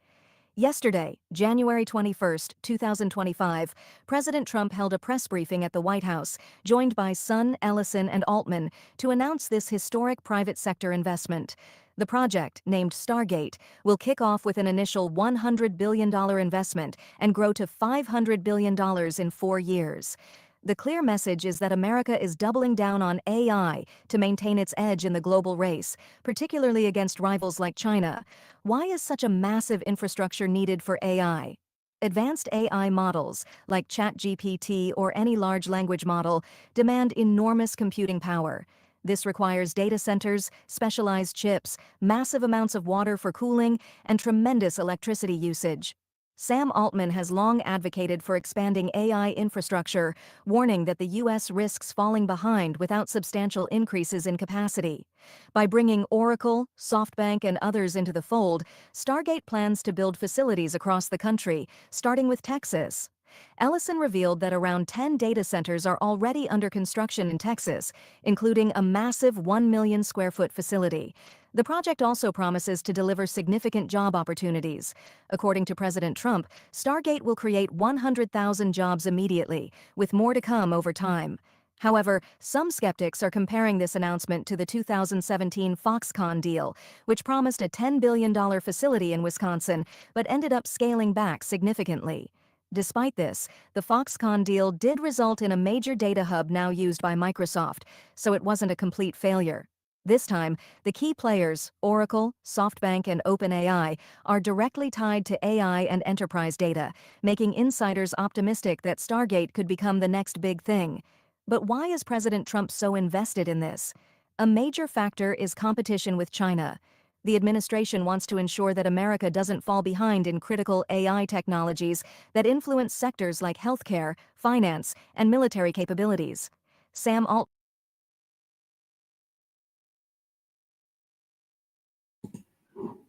Yesterday, January 21, 2025, President Trump held a press briefing at the White House, joined by Son, Ellison, and Altman, to announce this historic private sector investment. The project, named Stargate, will kick off with an initial $100 billion investment and grow to $500 billion in 4 years. The clear message is that America is doubling down on AI to maintain its edge in the global race, particularly against rivals like China. Why is such a massive infrastructure needed for AI? Advanced AI models, like ChatGPT or any large language model, demand enormous computing power. This requires data centers, specialized chips, massive amounts of water for cooling, and tremendous electricity usage. Sam Altman has long advocated for expanding AI infrastructure, warning that the U.S. risks falling behind without substantial increases in capacity. By bringing Oracle, SoftBank, and others into the fold, Stargate plans to build facilities across the country, starting with Texas. Ellison revealed that around 10 data centers are already under construction in Texas, including a massive 1 million square foot facility. The project also promises to deliver significant job opportunities. According to President Trump, Stargate will create 100,000 jobs immediately, with more to come over time. However, some skeptics are comparing this announcement to the 2017 Foxconn deal, which promised a $10 billion facility in Wisconsin, but ended up scaling back significantly. Despite this, the Foxconn deal did result in a major data hub now used by Microsoft, so it wasn't a complete failure. This time, the key players, Oracle, SoftBank, and OpenAI, are directly tied to AI and enterprise data, making insiders optimistic that Stargate could become the next big thing. But why is President Trump so invested in this? A major factor is competition with China. The administration wants to ensure that America doesn't fall behind in critical AI technologies that influence sectors like healthcare, finance, and military capabilities. Sam Altman.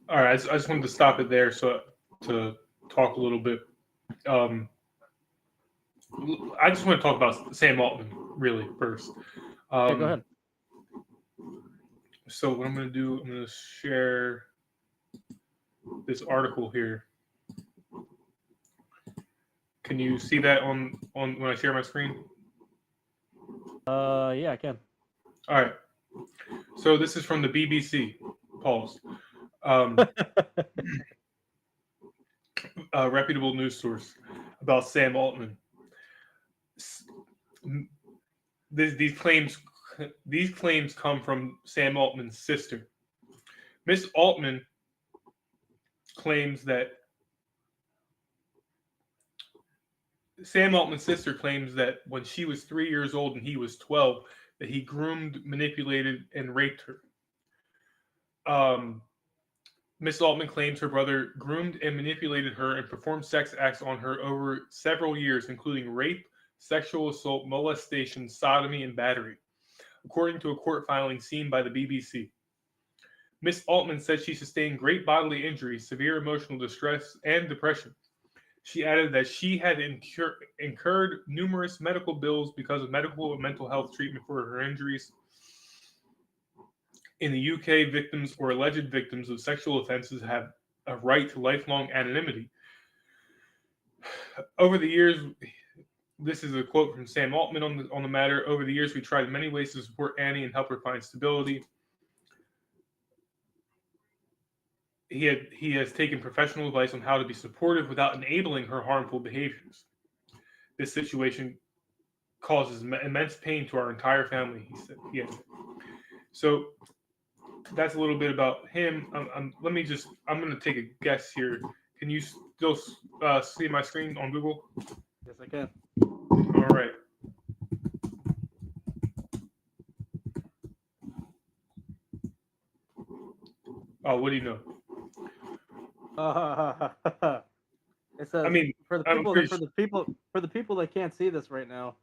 All right, I just wanted to stop it there so to talk a little bit. I just want to talk about Sam Altman really first. Yeah, go ahead. So what I'm going to do, I'm going to share this article here. Can you see that on when I share my screen? Yeah, I can. All right. So this is from the BBC. Pause. A reputable news source about Sam Altman. These claims come from Sam Altman's sister. Miss Altman claims that Sam Altman's sister claims that when she was 3 years old and he was 12, that he groomed, manipulated, and raped her. Miss Altman claims her brother groomed and manipulated her and performed sex acts on her over several years, including rape, sexual assault, molestation, sodomy, and battery, according to a court filing seen by the BBC. Miss Altman said she sustained great bodily injuries, severe emotional distress, and depression. She added that she had incurred numerous medical bills because of medical and mental health treatment for her injuries. In the UK, victims or alleged victims of sexual offenses have a right to lifelong anonymity. Over the years, this is a quote from Sam Altman on the matter. Over the years, we tried many ways to support Annie and help her find stability. He has taken professional advice on how to be supportive without enabling her harmful behaviors. This situation causes immense pain to our entire family, he said. Yes. So that's a little bit about him. I'm going to take a guess here. Can you still see my screen on Google? Yes, I can. All right. Oh, what do you know? It says, I mean, for the people that can't see this right now,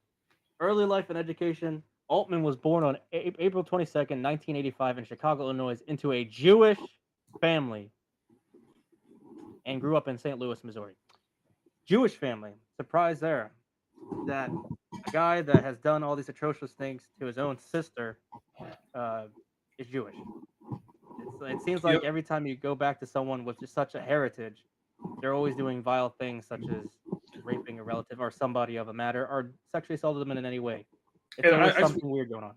early life and education. Altman was born on April 22nd, 1985 in Chicago, Illinois, into a Jewish family and grew up in St. Louis, Missouri. Jewish family. Surprise there. That a guy that has done all these atrocious things to his own sister is Jewish. It seems like every time you go back to someone with just such a heritage, they're always doing vile things such as raping a relative or somebody of a matter or sexually assaulted them in any way. It's always something weird going on.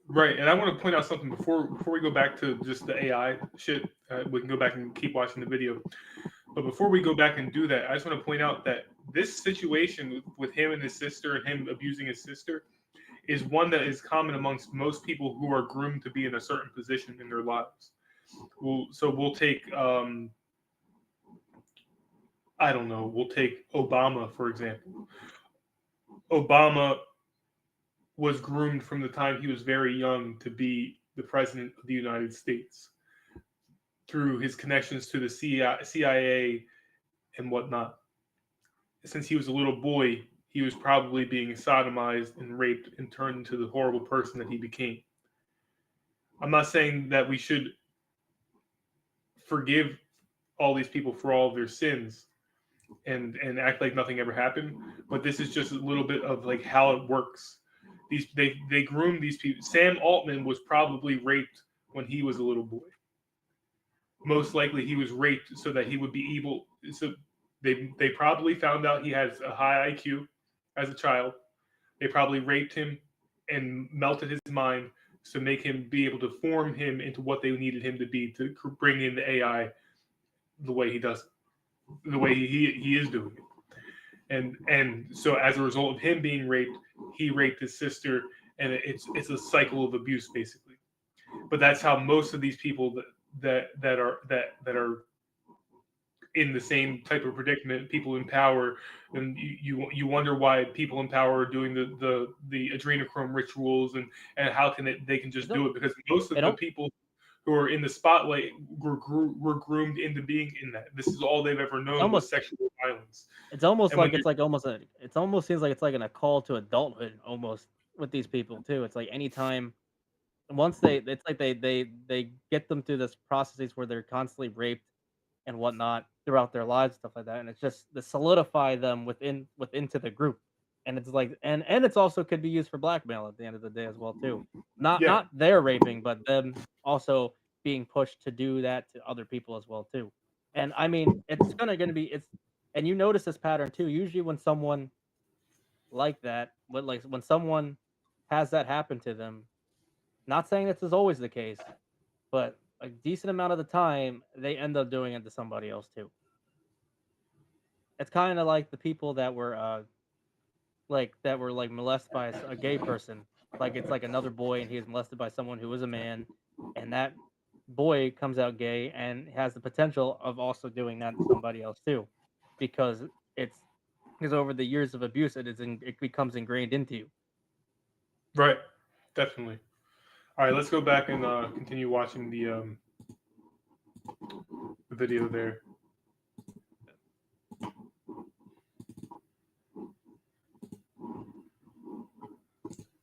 Right, and I want to point out something before we go back to just the AI shit. We can go back and keep watching the video. But before we go back and do that, I just want to point out that this situation with him and his sister and him abusing his sister is one that is common amongst most people who are groomed to be in a certain position in their lives. We'll take, I don't know, we'll take Obama, for example. Obama was groomed from the time he was very young to be the president of the United States through his connections to the CIA and whatnot. Since he was a little boy, he was probably being sodomized and raped and turned into the horrible person that he became. I'm not saying that we should forgive all these people for all of their sins and act like nothing ever happened, but this is just a little bit of like how it works. They groom these people. Sam Altman was probably raped when he was a little boy. Most likely he was raped so that he would be able. So they probably found out he has a high IQ as a child. They probably raped him and melted his mind to make him be able to form him into what they needed him to be to bring in the AI the way he does it, the way he is doing it. and so as a result of him being raped, he raped his sister, and it's a cycle of abuse basically. But that's how most of these people that are in the same type of predicament, people in power, and you wonder why people in power are doing the adrenochrome rituals, and how can they can just do it, because most of the people who are in the spotlight were groomed into being in that. This is all they've ever known was sexual violence. It's almost And when like it's like almost a. It's almost seems like it's like a call to adulthood almost with these people too. It's like anytime once it's like they get them through this processes where they're constantly raped and whatnot throughout their lives, stuff like that, and it's just to solidify them into the group. And it's like and it's also could be used for blackmail at the end of the day as well too. Not their raping, but them also being pushed to do that to other people as well too. And I mean, it's gonna be it's and you notice this pattern too. Usually when someone like that, when someone has that happen to them, not saying this is always the case, but a decent amount of the time they end up doing it to somebody else too. It's kind of like the people that were like molested by a gay person. Like it's like another boy and he is molested by someone who is a man, and that boy comes out gay and has the potential of also doing that to somebody else too, because it's because over the years of abuse it becomes ingrained into you. Right, definitely. All right, let's go back and continue watching the video there.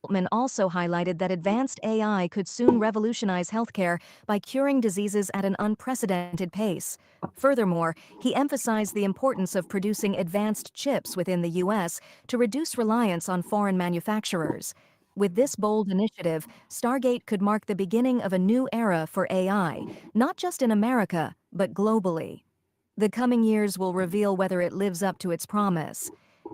Altman also highlighted that advanced AI could soon revolutionize healthcare by curing diseases at an unprecedented pace. Furthermore, he emphasized the importance of producing advanced chips within the U.S. to reduce reliance on foreign manufacturers. With this bold initiative, Stargate could mark the beginning of a new era for AI, not just in America, but globally. The coming years will reveal whether it lives up to its promise.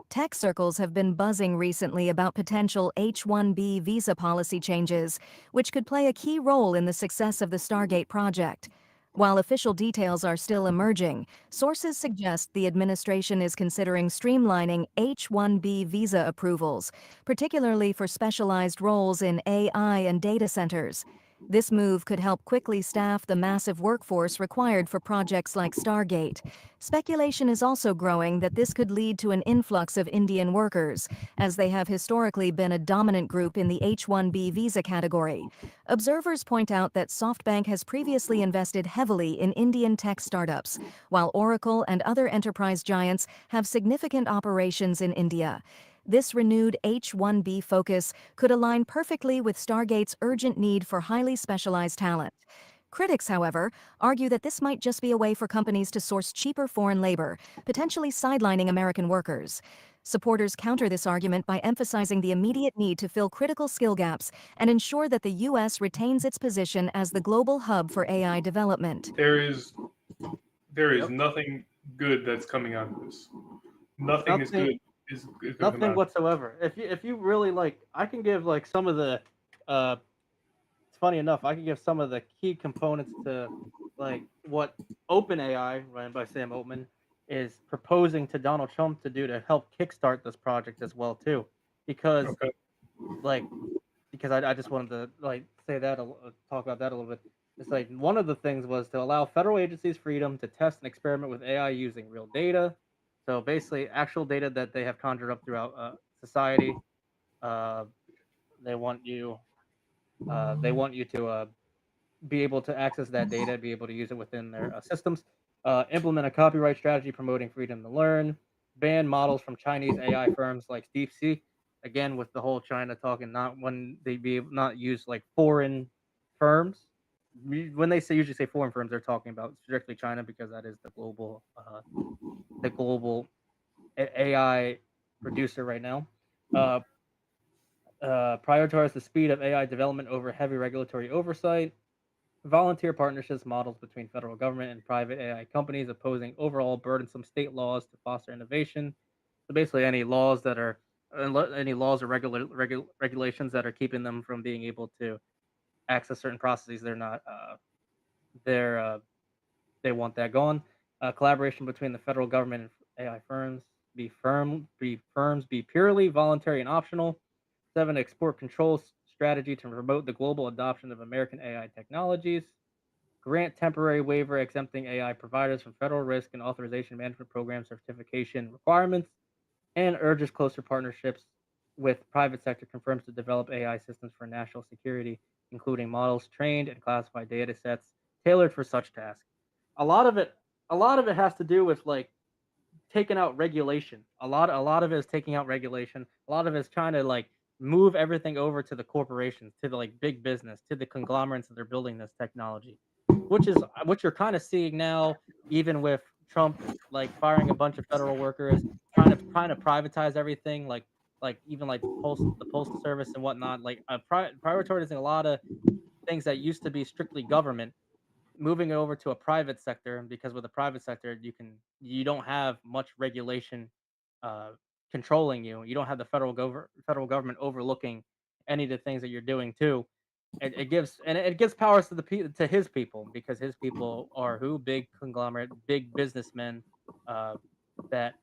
Tech circles have been buzzing recently about potential H-1B visa policy changes, which could play a key role in the success of the Stargate project. While official details are still emerging, sources suggest the administration is considering streamlining H-1B visa approvals, particularly for specialized roles in AI and data centers. This move could help quickly staff the massive workforce required for projects like Stargate. Speculation is also growing that this could lead to an influx of Indian workers, as they have historically been a dominant group in the H-1B visa category. Observers point out that SoftBank has previously invested heavily in Indian tech startups, while Oracle and other enterprise giants have significant operations in India. This renewed H-1B focus could align perfectly with Stargate's urgent need for highly specialized talent. Critics, however, argue that this might just be a way for companies to source cheaper foreign labor, potentially sidelining American workers. Supporters counter this argument by emphasizing the immediate need to fill critical skill gaps and ensure that the U.S. retains its position as the global hub for AI development. There is nothing good that's coming out of this. Nothing is good. Nothing whatsoever. If you really like, I can give like some of the it's funny enough, I can give some of the key components to like what OpenAI, run by Sam Altman, is proposing to Donald Trump to do to help kickstart this project as well too, because I just wanted to like say that talk about that a little bit. It's like one of the things was to allow federal agencies freedom to test and experiment with AI using real data. So basically, actual data that they have conjured up throughout society. They want you. They want you to be able to access that data, be able to use it within their systems. Implement a copyright strategy promoting freedom to learn. Ban models from Chinese AI firms like DeepSeek. Again, with the whole China talking, not when they be not use like foreign firms. When they usually say foreign firms, they're talking about strictly China because that is the global AI producer right now. Prioritize the speed of AI development over heavy regulatory oversight. Volunteer partnerships models between federal government and private AI companies, opposing overall burdensome state laws to foster innovation. So basically, any laws or regulations that are keeping them from being able to access certain processes, they're not. They want that gone. Collaboration between the federal government and AI firms. be firms be purely voluntary and optional. 7, export control strategy to promote the global adoption of American AI technologies. Grant temporary waiver exempting AI providers from federal risk and authorization management program certification requirements, and urges closer partnerships with private sector confirms to develop AI systems for national security, including models trained and classified data sets tailored for such tasks. A lot of it, has to do with like taking out regulation. A lot of it is taking out regulation. A lot of it is trying to like move everything over to the corporations, to the like big business, to the conglomerates that are building this technology, which is what you're kind of seeing now, even with Trump like firing a bunch of federal workers, trying to privatize everything, like even like the postal service and whatnot, like prioritizing a lot of things that used to be strictly government, moving it over to a private sector, because with a private sector you don't have much regulation uh, controlling you. You don't have the federal government overlooking any of the things that you're doing too. It gives powers to to his people, because his people are who big conglomerate, big businessmen uh, that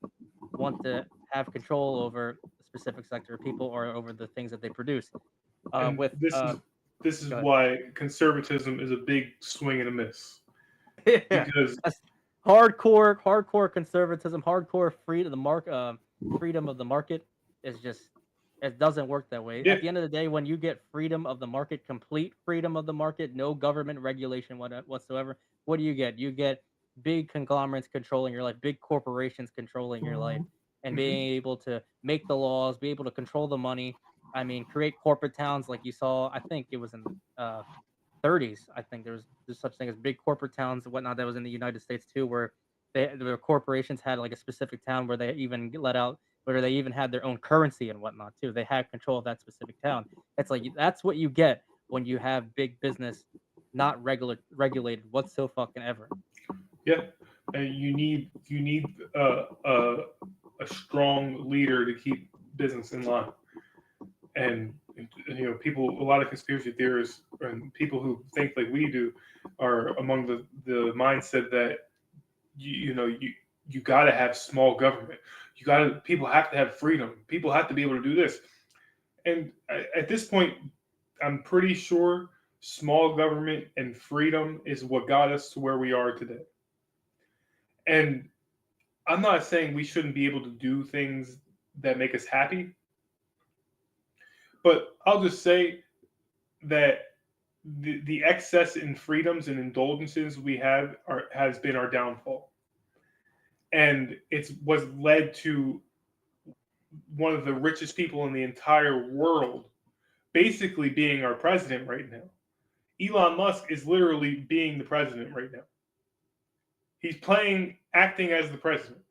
want to have control over a specific sector of people or over the things that they produce. And With this is Go ahead. why conservatism is a big swing and a miss. Yeah, Because that's hardcore conservatism, hardcore freedom of the market is just, it doesn't work that way. yeah, At the end of the day, when you get freedom of the market, complete freedom of the market, no government regulation whatsoever, what do you get? You get big conglomerates controlling your life, big corporations controlling your life, and mhm. being able to make the laws, be able to control the money. I mean, create corporate towns like you saw. I think it was in uh, 30s. I think there's such thing as big corporate towns and whatnot that was in the United States too, where the corporations had like a specific town where they even let out, where they even had their own currency and whatnot too. They had control of that specific town. It's like that's what you get when you have big business not regulated whatso fucking ever. Yeah, and you need a strong leader to keep business in line. And people, a lot of conspiracy theorists and people who think like we do are among the mindset that you got to have small government. People have to have freedom. People have to be able to do this. And at this point, I'm pretty sure small government and freedom is what got us to where we are today. And I'm not saying we shouldn't be able to do things that make us happy, but I'll just say that the excess in freedoms and indulgences we have has been our downfall. And it's was led to one of the richest people in the entire world basically being our president right now. Elon Musk is literally being the president right now. He's acting as the president.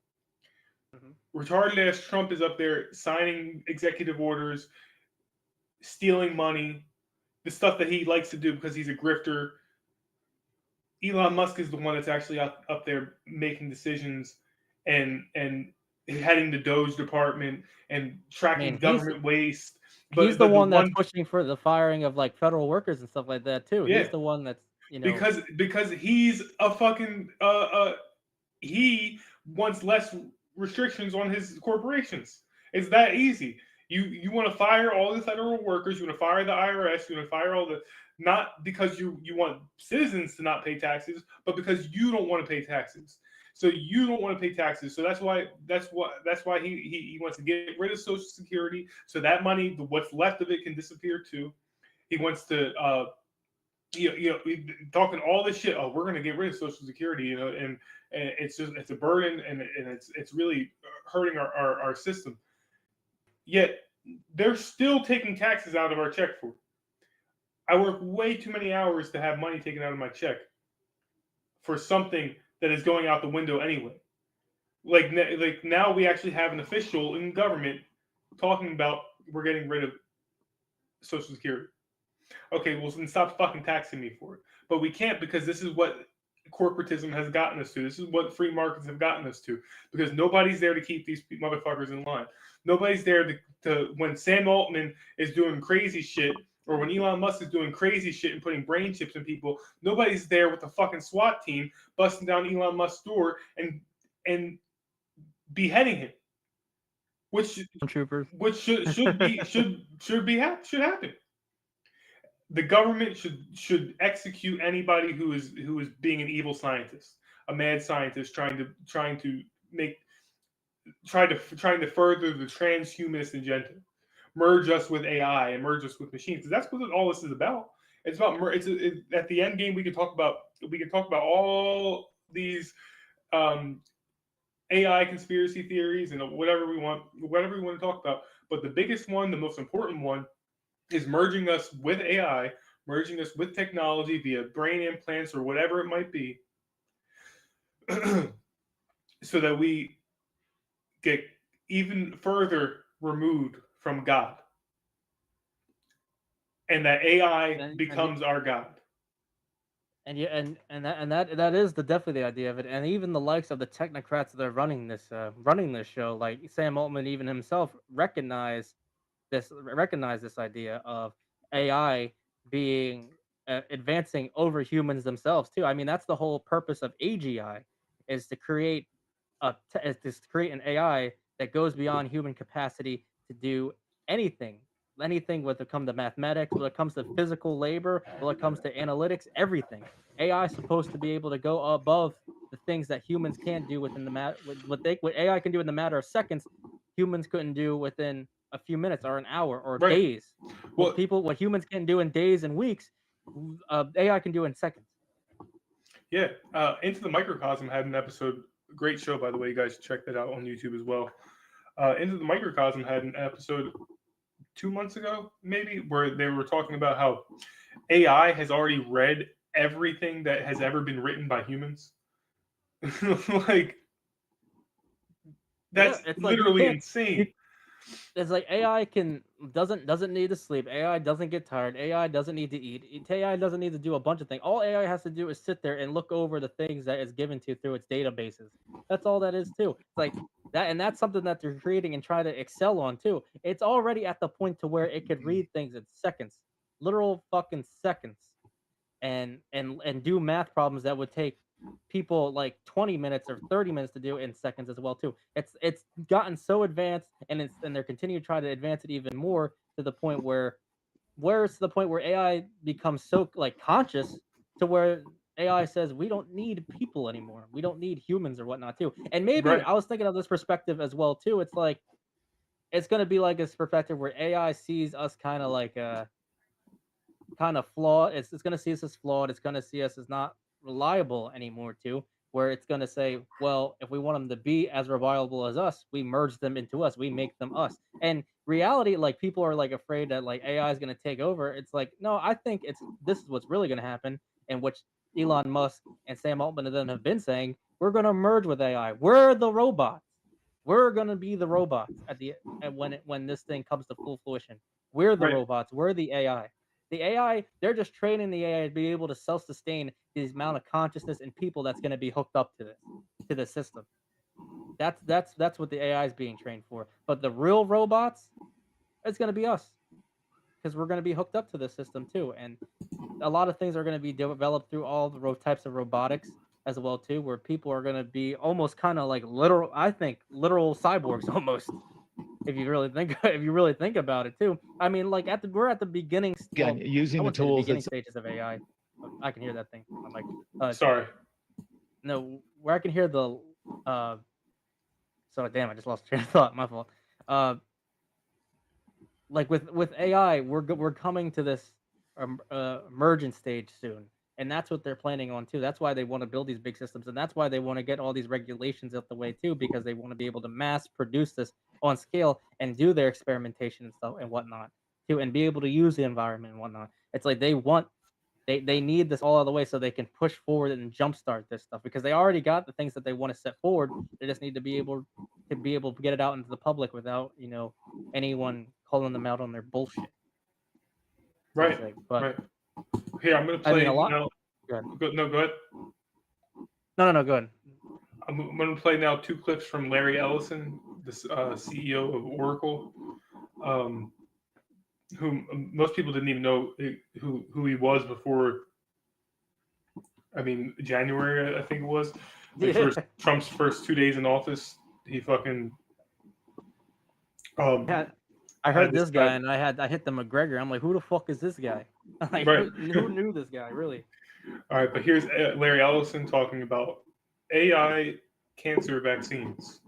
Mm-hmm. Retarded ass Trump is up there signing executive orders, stealing money, the stuff that he likes to do because he's a grifter. Elon Musk is the one that's actually up there making decisions and heading the Doge department and tracking government waste. He's the one that's pushing for the firing of like federal workers and stuff like that too. Yeah. He's the one that's because he's a fucking he wants less restrictions on his corporations. It's that easy. You want to fire all the federal workers, you want to fire the IRS, you want to fire all the, not because you want citizens to not pay taxes, but because you don't want to pay taxes. So you don't want to pay taxes. So that's why he wants to get rid of Social Security. So that money, what's left of it, can disappear too. He wants to talking all this shit. Oh, we're going to get rid of Social Security, and it's a burden, and it's really hurting our system. Yet they're still taking taxes out of our check for it. I work way too many hours to have money taken out of my check for something that is going out the window anyway. Like now we actually have an official in government talking about we're getting rid of Social Security. Okay, well, then stop fucking taxing me for it. But we can't, because this is what corporatism has gotten us to. This is what free markets have gotten us to. Because nobody's there to keep these motherfuckers in line. Nobody's there to when Sam Altman is doing crazy shit, or when Elon Musk is doing crazy shit and putting brain chips in people, nobody's there with the fucking SWAT team busting down Elon Musk's door and beheading him. which Troopers. should happen. The government should execute anybody who is being an evil scientist, a mad scientist trying to further the transhumanist agenda, merge us with AI and merge us with machines. That's what all this is about. It's about at the end game. We can talk about all these AI conspiracy theories and whatever we want to talk about. But the biggest one, the most important one, is merging us with AI, merging us with technology via brain implants or whatever it might be, so that we get even further removed from God, and that AI becomes our God. And yeah, and that is definitely the idea of it. And even the likes of the technocrats that are running this show, like Sam Altman, even himself, recognize this idea of AI being advancing over humans themselves too. I mean, that's the whole purpose of AGI, is to create an AI that goes beyond human capacity to do anything when it comes to mathematics, when it comes to physical labor, when it comes to analytics, everything. AI is supposed to be able to go above the things that humans can't do within what AI can do in the matter of seconds, humans couldn't do within a few minutes or an hour or Right. days. Well, What humans can do in days and weeks, AI can do in seconds. Yeah, Into the Microcosm had an episode. Great show, by the way. You guys check that out on YouTube as well. Into the Microcosm had an episode 2 months ago, maybe, where they were talking about how AI has already read everything that has ever been written by humans. Like, that's it's like literally insane. It's like AI doesn't need to sleep. AI doesn't get tired. AI doesn't need to eat. AI doesn't need to do a bunch of things. All AI has to do is sit there and look over the things that is given to through its databases. That's all that is too. It's like that, and that's something that they're creating and try to excel on too. It's already at the point to where it could read things in seconds, literal fucking seconds, and do math problems that would take people like 20 minutes or 30 minutes to do in seconds as well too. It's gotten so advanced, and they're continuing to try to advance it even more to the point where AI becomes so like conscious to where AI says we don't need people anymore. We don't need humans or whatnot too. And maybe Right. I was thinking of this perspective as well too. It's like it's gonna be like this perspective where AI sees us kind of like kind of flawed. It's going to see us as flawed. It's going to see us as not reliable anymore too. Where it's going to say, well, if we want them to be as reliable as us, we merge them into us. We make them us. And reality, like people are like afraid that like AI is going to take over. It's like, no, I think this is what's really going to happen, and which Elon Musk and Sam Altman and them have been saying. We're going to merge with AI. We're the robots. We're going to be the robots when this thing comes to full fruition. We're the Right. robots. We're the AI. The AI, they're just training the AI to be able to self-sustain the amount of consciousness and people that's going to be hooked up to the system. That's what the AI is being trained for. But the real robots, it's going to be us, because we're going to be hooked up to the system too. And a lot of things are going to be developed through all the types of robotics as well too, where people are going to be almost kind of like literal cyborgs almost. If you really think about it too. I mean, like we're at the beginning. Using the tools beginning stages of AI. I can hear that thing. I'm like, Sorry. No, where I can hear the. So damn, I just lost train of thought. My fault. Like with AI, we're coming to this emergent stage soon. And that's what they're planning on too. That's why they want to build these big systems, and that's why they want to get all these regulations out the way too, because they want to be able to mass produce this on scale and do their experimentation and stuff and whatnot too, and be able to use the environment and whatnot. It's like they need this all out of the way so they can push forward and jumpstart this stuff, because they already got the things that they want to set forward. They just need to be able to get it out into the public without anyone calling them out on their bullshit. Right. But right. Here, I'm going to play. a lot. Now. Go ahead. No, go ahead. No, go ahead. I'm going to play now 2 clips from Larry Ellison, the CEO of Oracle, who most people didn't even know who he was before. I mean, January, I think it was. Like Trump's first 2 days in office, he fucking I I heard just this guy, got- and I hit the McGregor. I'm like, who the fuck is this guy? Like, Right. who knew this guy really? All right, but here's Larry Ellison talking about AI cancer vaccines.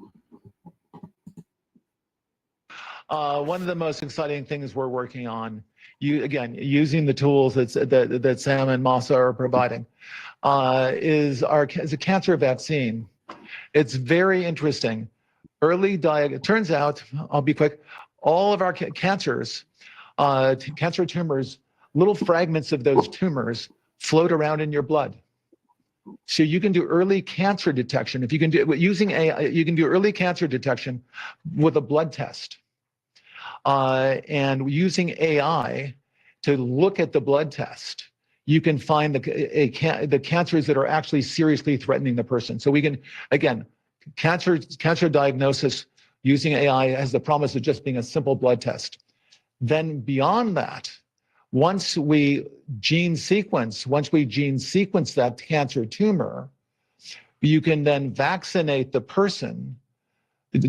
One of the most exciting things we're working on, using the tools that Sam and Masa are providing, is a cancer vaccine. It's very interesting. It turns out, I'll be quick, all of our cancers, cancer tumors, little fragments of those tumors float around in your blood. So you can do early cancer detection. If you can do using AI, you can do early cancer detection with a blood test. And using AI to look at the blood test, you can find the cancers that are actually seriously threatening the person. So we can, again, cancer diagnosis using AI has the promise of just being a simple blood test. Then beyond that, once we gene sequence that cancer tumor, you can then vaccinate the person,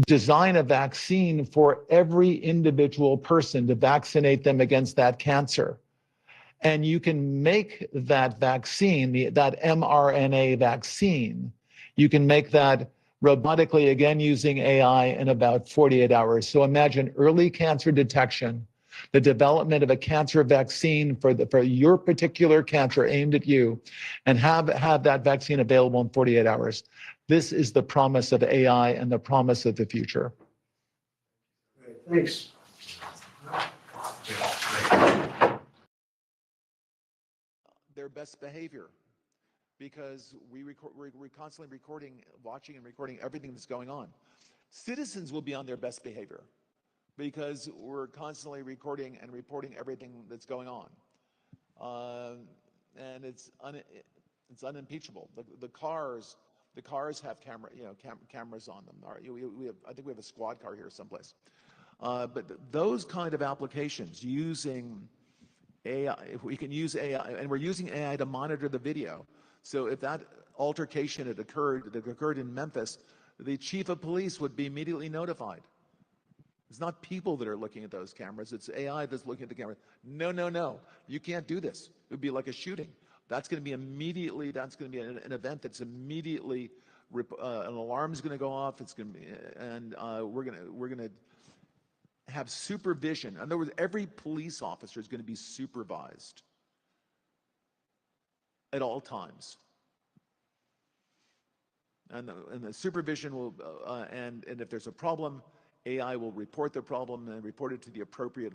design a vaccine for every individual person to vaccinate them against that cancer. And you can make that vaccine, that mRNA vaccine, you can make that robotically, again, using AI in about 48 hours. So imagine early cancer detection, the development of a cancer vaccine for your particular cancer aimed at you, and have that vaccine available in 48 hours. This is the promise of AI and the promise of the future. Thanks. Their best behavior, because we're constantly watching and recording everything that's going on. Citizens will be on their best behavior because we're constantly recording and reporting everything that's going on. And it's unimpeachable. The cars have cameras on them. I think we have a squad car here someplace. But those kind of applications using AI, if we can use AI, and we're using AI to monitor the video. So if that altercation that occurred in Memphis, the chief of police would be immediately notified. It's not people that are looking at those cameras, it's AI that's looking at the camera. No, you can't do this. It would be like a shooting. That's going to be an event that's immediately, an alarm is going to go off. It's going to be, and we're going to have supervision. In other words, every police officer is going to be supervised at all times. And the supervision will, and if there's a problem, AI will report the problem and report it to the appropriate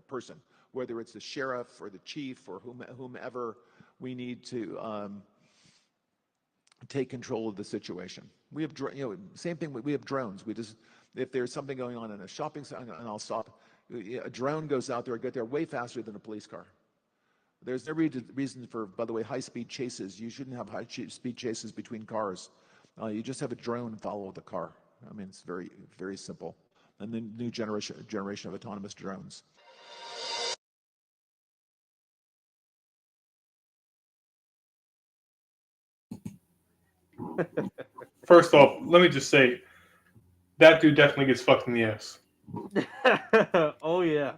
person, whether it's the sheriff or the chief or whomever we need to take control of the situation. We have, same thing. We have drones. If there's something going on in a shopping center, and I'll stop. A drone goes out there, get there way faster than a police car. There's no reason for, by the way, high-speed chases. You shouldn't have high-speed chases between cars. You just have a drone follow the car. I mean, it's very, very simple. And the new generation of autonomous drones. First off, let me just say, that dude definitely gets fucked in the ass. Oh yeah,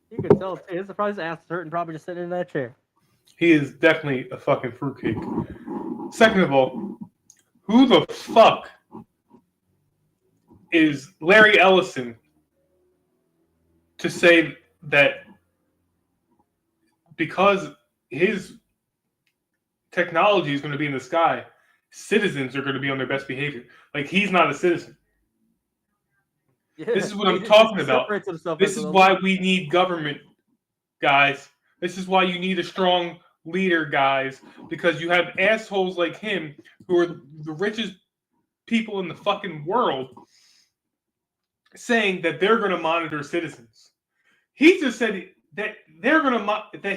you can tell too. It's surprised his ass is hurt and probably just sitting in that chair. He is definitely a fucking fruitcake. Second of all, who the fuck is Larry Ellison to say that because his technology is going to be in the sky, citizens are going to be on their best behavior? Like, he's not a citizen. Yeah, this is what I'm talking about. This is why we need government, guys. This is why you need a strong leader, guys, because you have assholes like him who are the richest people in the fucking world saying that they're going to monitor citizens. He just said that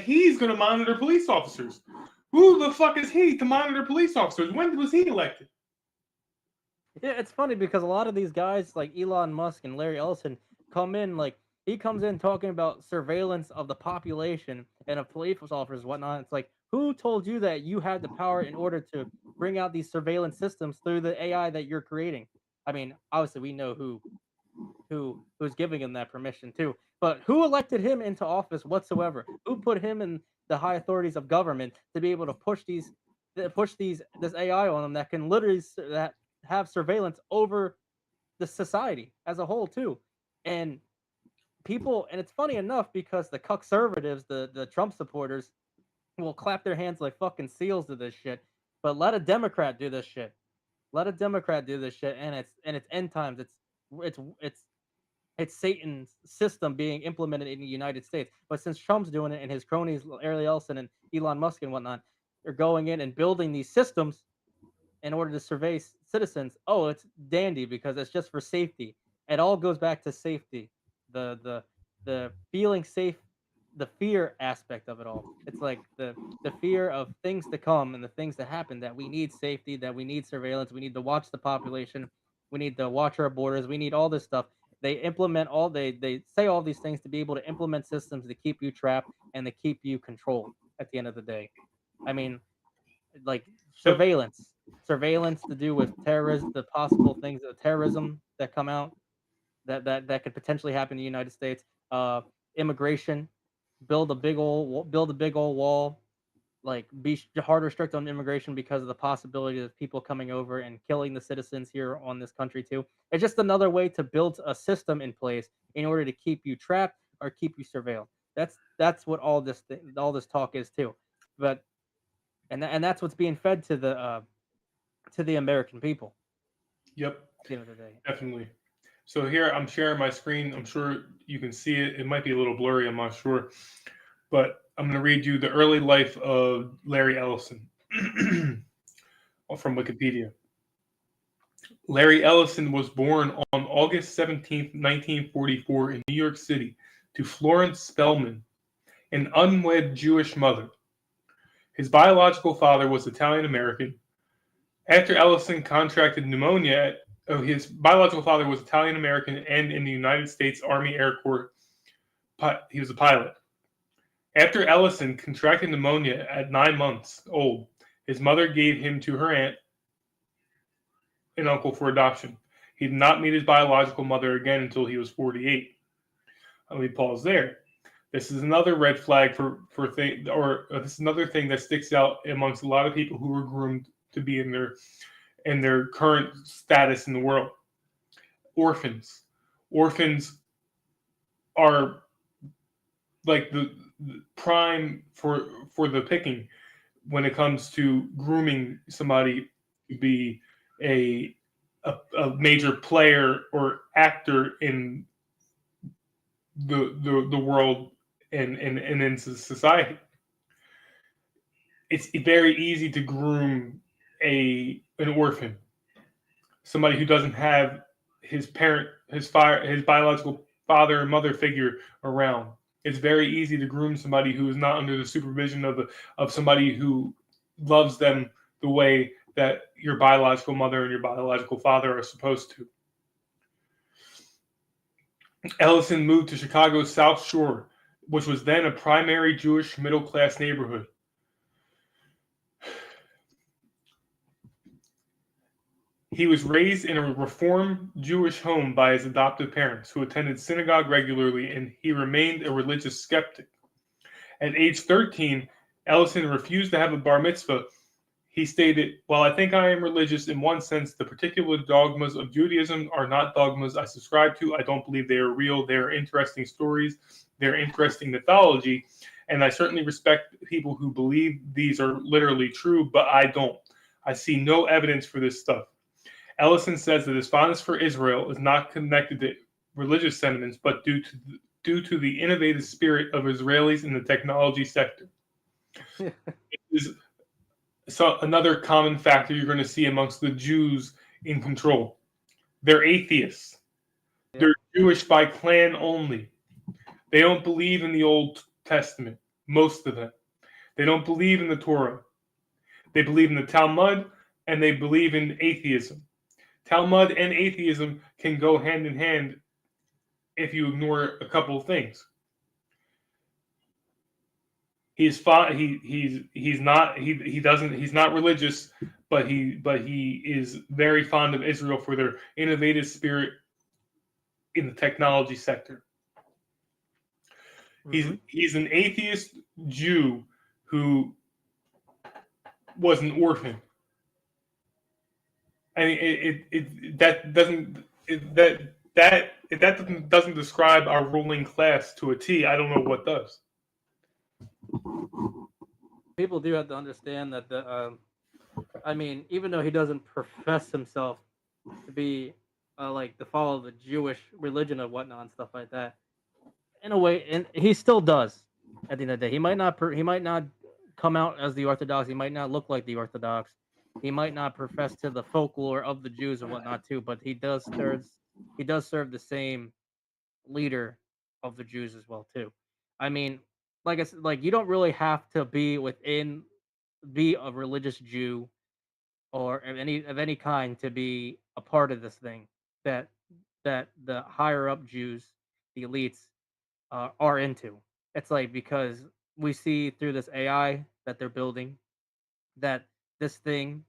he's going to monitor police officers. Who the fuck is he to monitor police officers? When was he elected? Yeah, it's funny because a lot of these guys like Elon Musk and Larry Ellison come in he comes in talking about surveillance of the population and of police officers and whatnot. It's like, who told you that you had the power in order to bring out these surveillance systems through the AI that you're creating? I mean, obviously we know who who's giving him that permission too. But who elected him into office whatsoever? Who put him in the high authorities of government to be able to push this AI on them that can literally that have surveillance over the society as a whole too? And people, and it's funny enough because the conservatives, the Trump supporters, will clap their hands like fucking seals to this shit. But let a Democrat do this shit. Let a Democrat do this shit, and it's end times. It's it's it's Satan's system being implemented in the United States. But since Trump's doing it and his cronies, Larry Ellison and Elon Musk and whatnot, are going in and building these systems in order to survey citizens. Oh, it's dandy because it's just for safety. It all goes back to safety. The feeling safe, the fear aspect of it all. It's like the fear of things to come and the things to happen, that we need safety, that we need surveillance, we need to watch the population, we need to watch our borders, we need all this stuff. They implement all they say all these things to be able to implement systems to keep you trapped and to keep you controlled at the end of the day. I mean, like surveillance to do with terrorism, the possible things of terrorism that come out that could potentially happen in the United States. Immigration, build a big old wall, like be harder strict on immigration because of the possibility of people coming over and killing the citizens here on this country too. It's just another way to build a system in place in order to keep you trapped or keep you surveilled. That's what all this talk is too. But and that's what's being fed to the American people. Yep. At the end of the day. Definitely. So here I'm sharing my screen. I'm sure you can see it. It might be a little blurry. I'm not sure. But I'm going to read you the early life of Larry Ellison from Wikipedia. Larry Ellison was born on August 17, 1944 in New York City to Florence Spellman, an unwed Jewish mother. His biological father was Italian American. After Ellison contracted pneumonia, his biological father was Italian American and in the United States Army Air Corps. He was a pilot. After Ellison contracted pneumonia at 9 months old, his mother gave him to her aunt and uncle for adoption. He did not meet his biological mother again until he was 48. Let me pause there. This is another red flag this is another thing that sticks out amongst a lot of people who were groomed to be in their current status in the world. Orphans. Orphans are like the prime for the picking when it comes to grooming somebody to be a major player or actor in the world and in society. It's very easy to groom an orphan, somebody who doesn't have his biological father and mother figure around. It's very easy to groom somebody who is not under the supervision of somebody who loves them the way that your biological mother and your biological father are supposed to. Ellison moved to Chicago's South Shore, which was then a primary Jewish middle-class neighborhood. He was raised in a Reform Jewish home by his adoptive parents, who attended synagogue regularly, and he remained a religious skeptic. At age 13, Ellison refused to have a bar mitzvah. He stated, "While I think I am religious in one sense, the particular dogmas of Judaism are not dogmas I subscribe to. I don't believe they are real. They are interesting stories. They're interesting mythology. And I certainly respect people who believe these are literally true, but I don't. I see no evidence for this stuff." Ellison says that his fondness for Israel is not connected to religious sentiments, but due to the innovative spirit of Israelis in the technology sector. So another common factor you're going to see amongst the Jews in control. They're atheists. Yeah. They're Jewish by clan only. They don't believe in the Old Testament, most of them. They don't believe in the Torah. They believe in the Talmud, and they believe in atheism. Talmud and atheism can go hand in hand if you ignore a couple of things. He's not religious, but he is very fond of Israel for their innovative spirit in the technology sector. He's an atheist Jew who was an orphan, and that doesn't describe our ruling class to a T. I don't know what does. People do have to understand that I mean, even though he doesn't profess himself to be like to follow the Jewish religion or whatnot and stuff like that, in a way, and he still does. At the end of the day, he might not come out as the Orthodox. He might not look like the Orthodox. He might not profess to the folklore of the Jews or whatnot too. But he does serve the same leader of the Jews as well too. I mean, like I said, like you don't really have to be a religious Jew or of any kind to be a part of this thing that the higher up Jews, the elites, are into. It's like because we see through this AI that they're building that this thing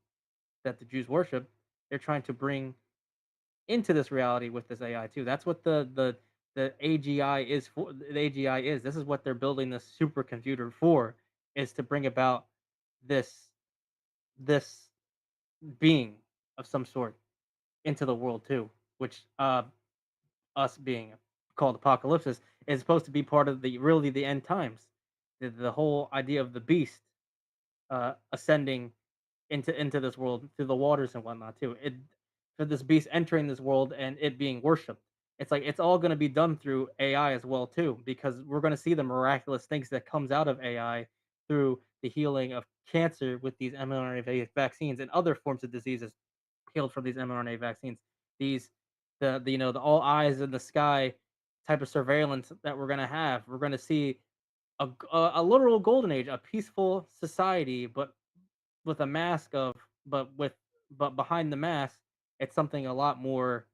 that the Jews worship, they're trying to bring into this reality with this AI too. That's what the AGI is for. The AGI is. This is what they're building this supercomputer for, is to bring about this being of some sort into the world too, which us being called Apokalypsis is supposed to be part of the end times. The whole idea of the beast ascending into this world through the waters and whatnot too. For this beast entering this world and it being worshipped. It's like it's all going to be done through AI as well too, because we're going to see the miraculous things that comes out of AI through the healing of cancer with these mRNA vaccines and other forms of diseases healed from these mRNA vaccines. These the all eyes in the sky type of surveillance that we're going to have. We're going to see a literal golden age, a peaceful society, but with a mask of but behind the mask, it's something a lot more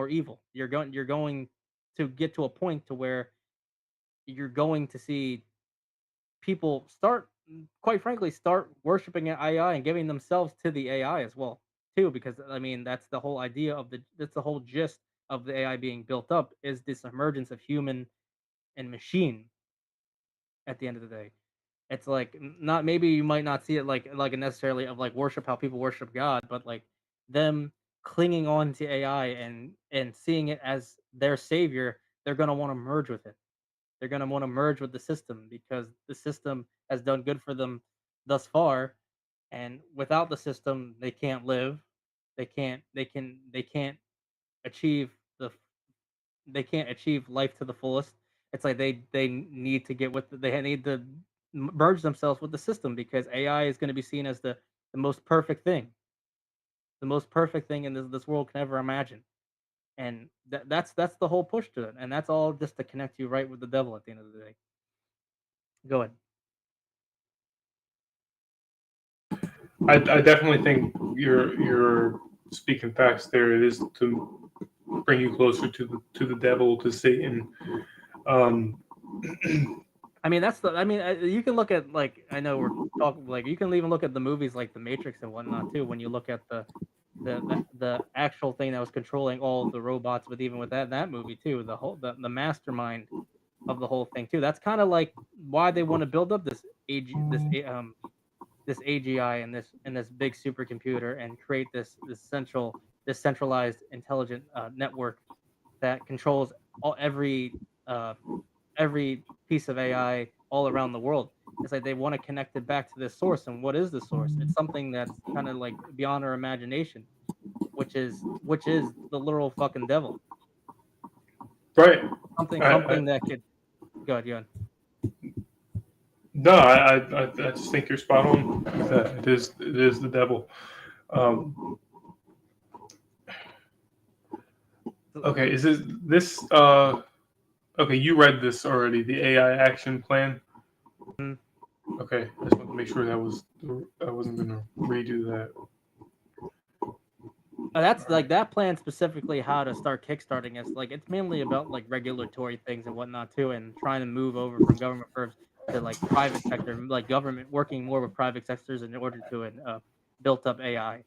evil. You're going to get to a point to where you're going to see people start quite frankly start worshiping AI and giving themselves to the AI as well too, because I mean that's the whole idea of that's the whole gist of the AI being built up, is this emergence of human and machine at the end of the day. It's like not maybe you might not see it like necessarily of like worship how people worship God, but like them clinging on to AI and seeing it as their savior. They're gonna want to merge with it. They're gonna want to merge with the system because the system has done good for them thus far, and without the system, they can't live. They can't achieve they can't achieve life to the fullest. It's like they need to get with they need to merge themselves with the system because AI is going to be seen as the most perfect thing, the most perfect thing in this world can ever imagine, and that's the whole push to it, and that's all just to connect you right with the devil at the end of the day. Go ahead. I definitely think you're speaking facts there. It is to bring you closer to the devil, to Satan. I mean, you can look at like I know we're talking like you can even look at the movies like The Matrix and whatnot too. When you look at the actual thing that was controlling all the robots, but even with that movie too, the mastermind of the whole thing too. That's kind of like why they want to build up this AGI and this big supercomputer and create this centralized intelligent network that controls uh, every piece of AI all around the world. It's like they want to connect it back to this source. And what is the source? It's something that's kind of like beyond our imagination, which is the literal fucking devil. Right. Something that could go ahead. No, I just think you're spot on with that. It is the devil. Okay, is this okay, you read this already, the AI action plan? Okay, I just want to make sure I wasn't gonna redo that. That's like that plan specifically how to start kickstarting is like it's mainly about like regulatory things and whatnot too, and trying to move over from government firms to like private sector, like government working more with private sectors in order to built up AI.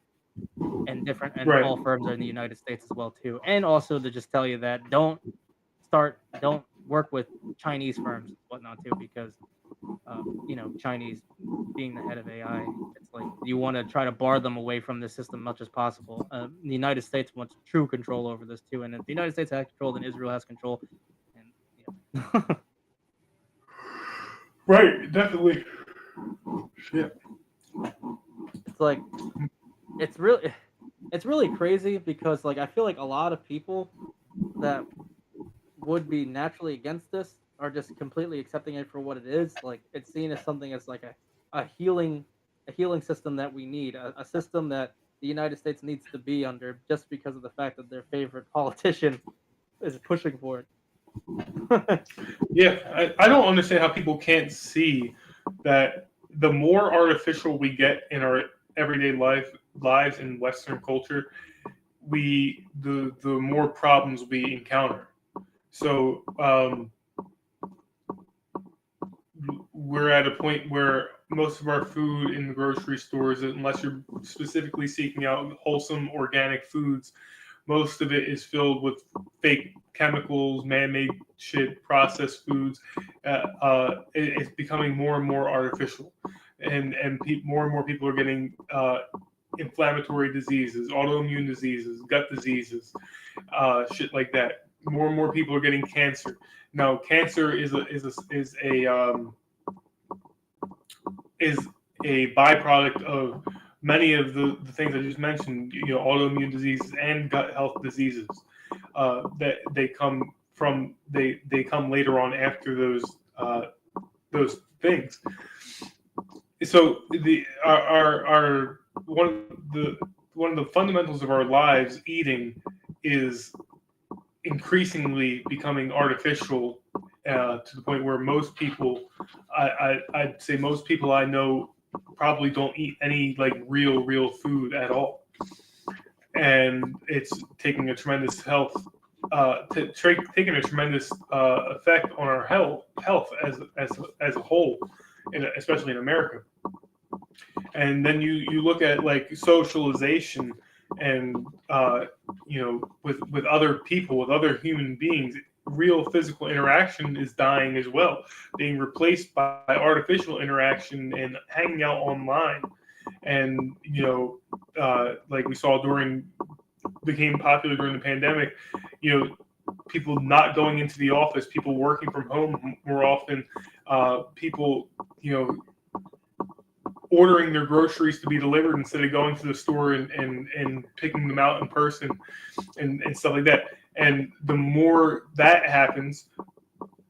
and different, and Right. all firms are in the United States as well too. And also to just tell you that don't work with Chinese firms and whatnot too, because Chinese being the head of AI, it's like you want to try to bar them away from the system as much as possible. The United States wants true control over this too, and if the United States has control, then Israel has control. And Right. Definitely. Yeah. it's like it's really crazy, because like I feel like a lot of people that would be naturally against this are just completely accepting it for what it is. Like it's seen as something as like a healing system that we need, a system that the United States needs to be under, just because of the fact that their favorite politician is pushing for it. Yeah, I don't understand how people can't see that the more artificial we get in our everyday lives in Western culture, the more problems we encounter. So we're at a point where most of our food in the grocery stores, unless you're specifically seeking out wholesome organic foods, most of it is filled with fake chemicals, man-made shit, processed foods. It's becoming more and more artificial, and more and more people are getting inflammatory diseases, autoimmune diseases, gut diseases, shit like that. More and more people are getting cancer. Now, cancer is a byproduct of many of the things I just mentioned, autoimmune diseases and gut health diseases that they come later on after those things. So our one of the fundamentals of our lives, eating, is increasingly becoming artificial to the point where most people, I'd say most people I know, probably don't eat any like real food at all, and it's taking a tremendous taking a tremendous effect on our health as a whole, especially in America. And then you look at like socialization and with other people, with other human beings, real physical interaction is dying as well, being replaced by artificial interaction and hanging out online. And like we saw became popular during the pandemic, people not going into the office, people working from home more often, people ordering their groceries to be delivered instead of going to the store and picking them out in person and stuff like that. And the more that happens,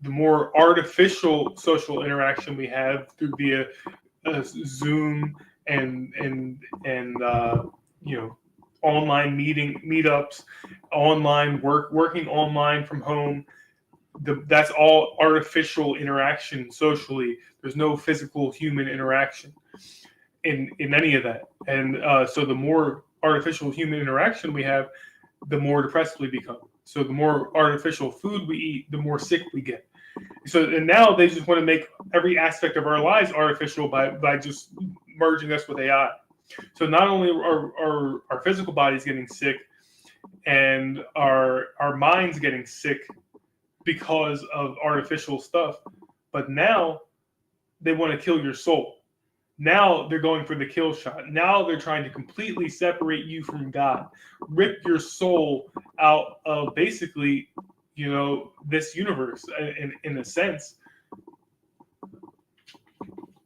the more artificial social interaction we have through via Zoom and online meetups, online working online from home. That's all artificial interaction socially. There's no physical human interaction in any of that. And so the more artificial human interaction we have, the more depressed we become. So the more artificial food we eat, the more sick we get. So and now they just want to make every aspect of our lives artificial by just merging us with AI. So not only are our physical bodies getting sick, and our minds getting sick because of artificial stuff, but now they want to kill your soul. Now they're going for the kill shot. Now they're trying to completely separate you from God, rip your soul out of basically, this universe in a sense.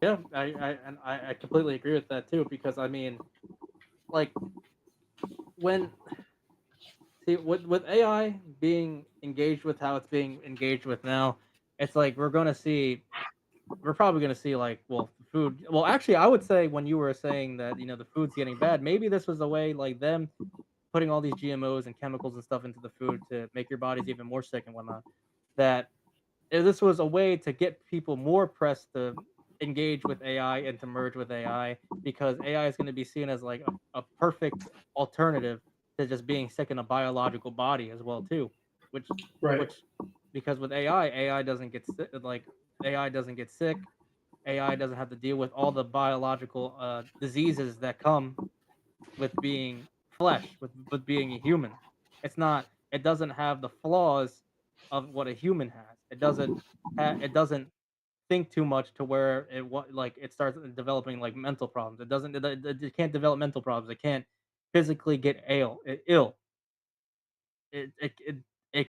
Yeah, I completely agree with that too, because I mean, like with AI being engaged with how it's being engaged with now, it's like we're probably gonna see like, well, food. Well, actually, I would say when you were saying that the food's getting bad, maybe this was a way like them putting all these GMOs and chemicals and stuff into the food to make your bodies even more sick and whatnot. That if this was a way to get people more pressed to engage with AI and to merge with AI, because AI is going to be seen as like a perfect alternative to just being sick in a biological body as well too, which because with AI doesn't get sick, AI doesn't get sick. AI doesn't have to deal with all the biological diseases that come with being flesh, with being a human. It's not. It doesn't have the flaws of what a human has. It doesn't think too much to where like it starts developing like mental problems. It doesn't. It can't develop mental problems. It can't physically get ill.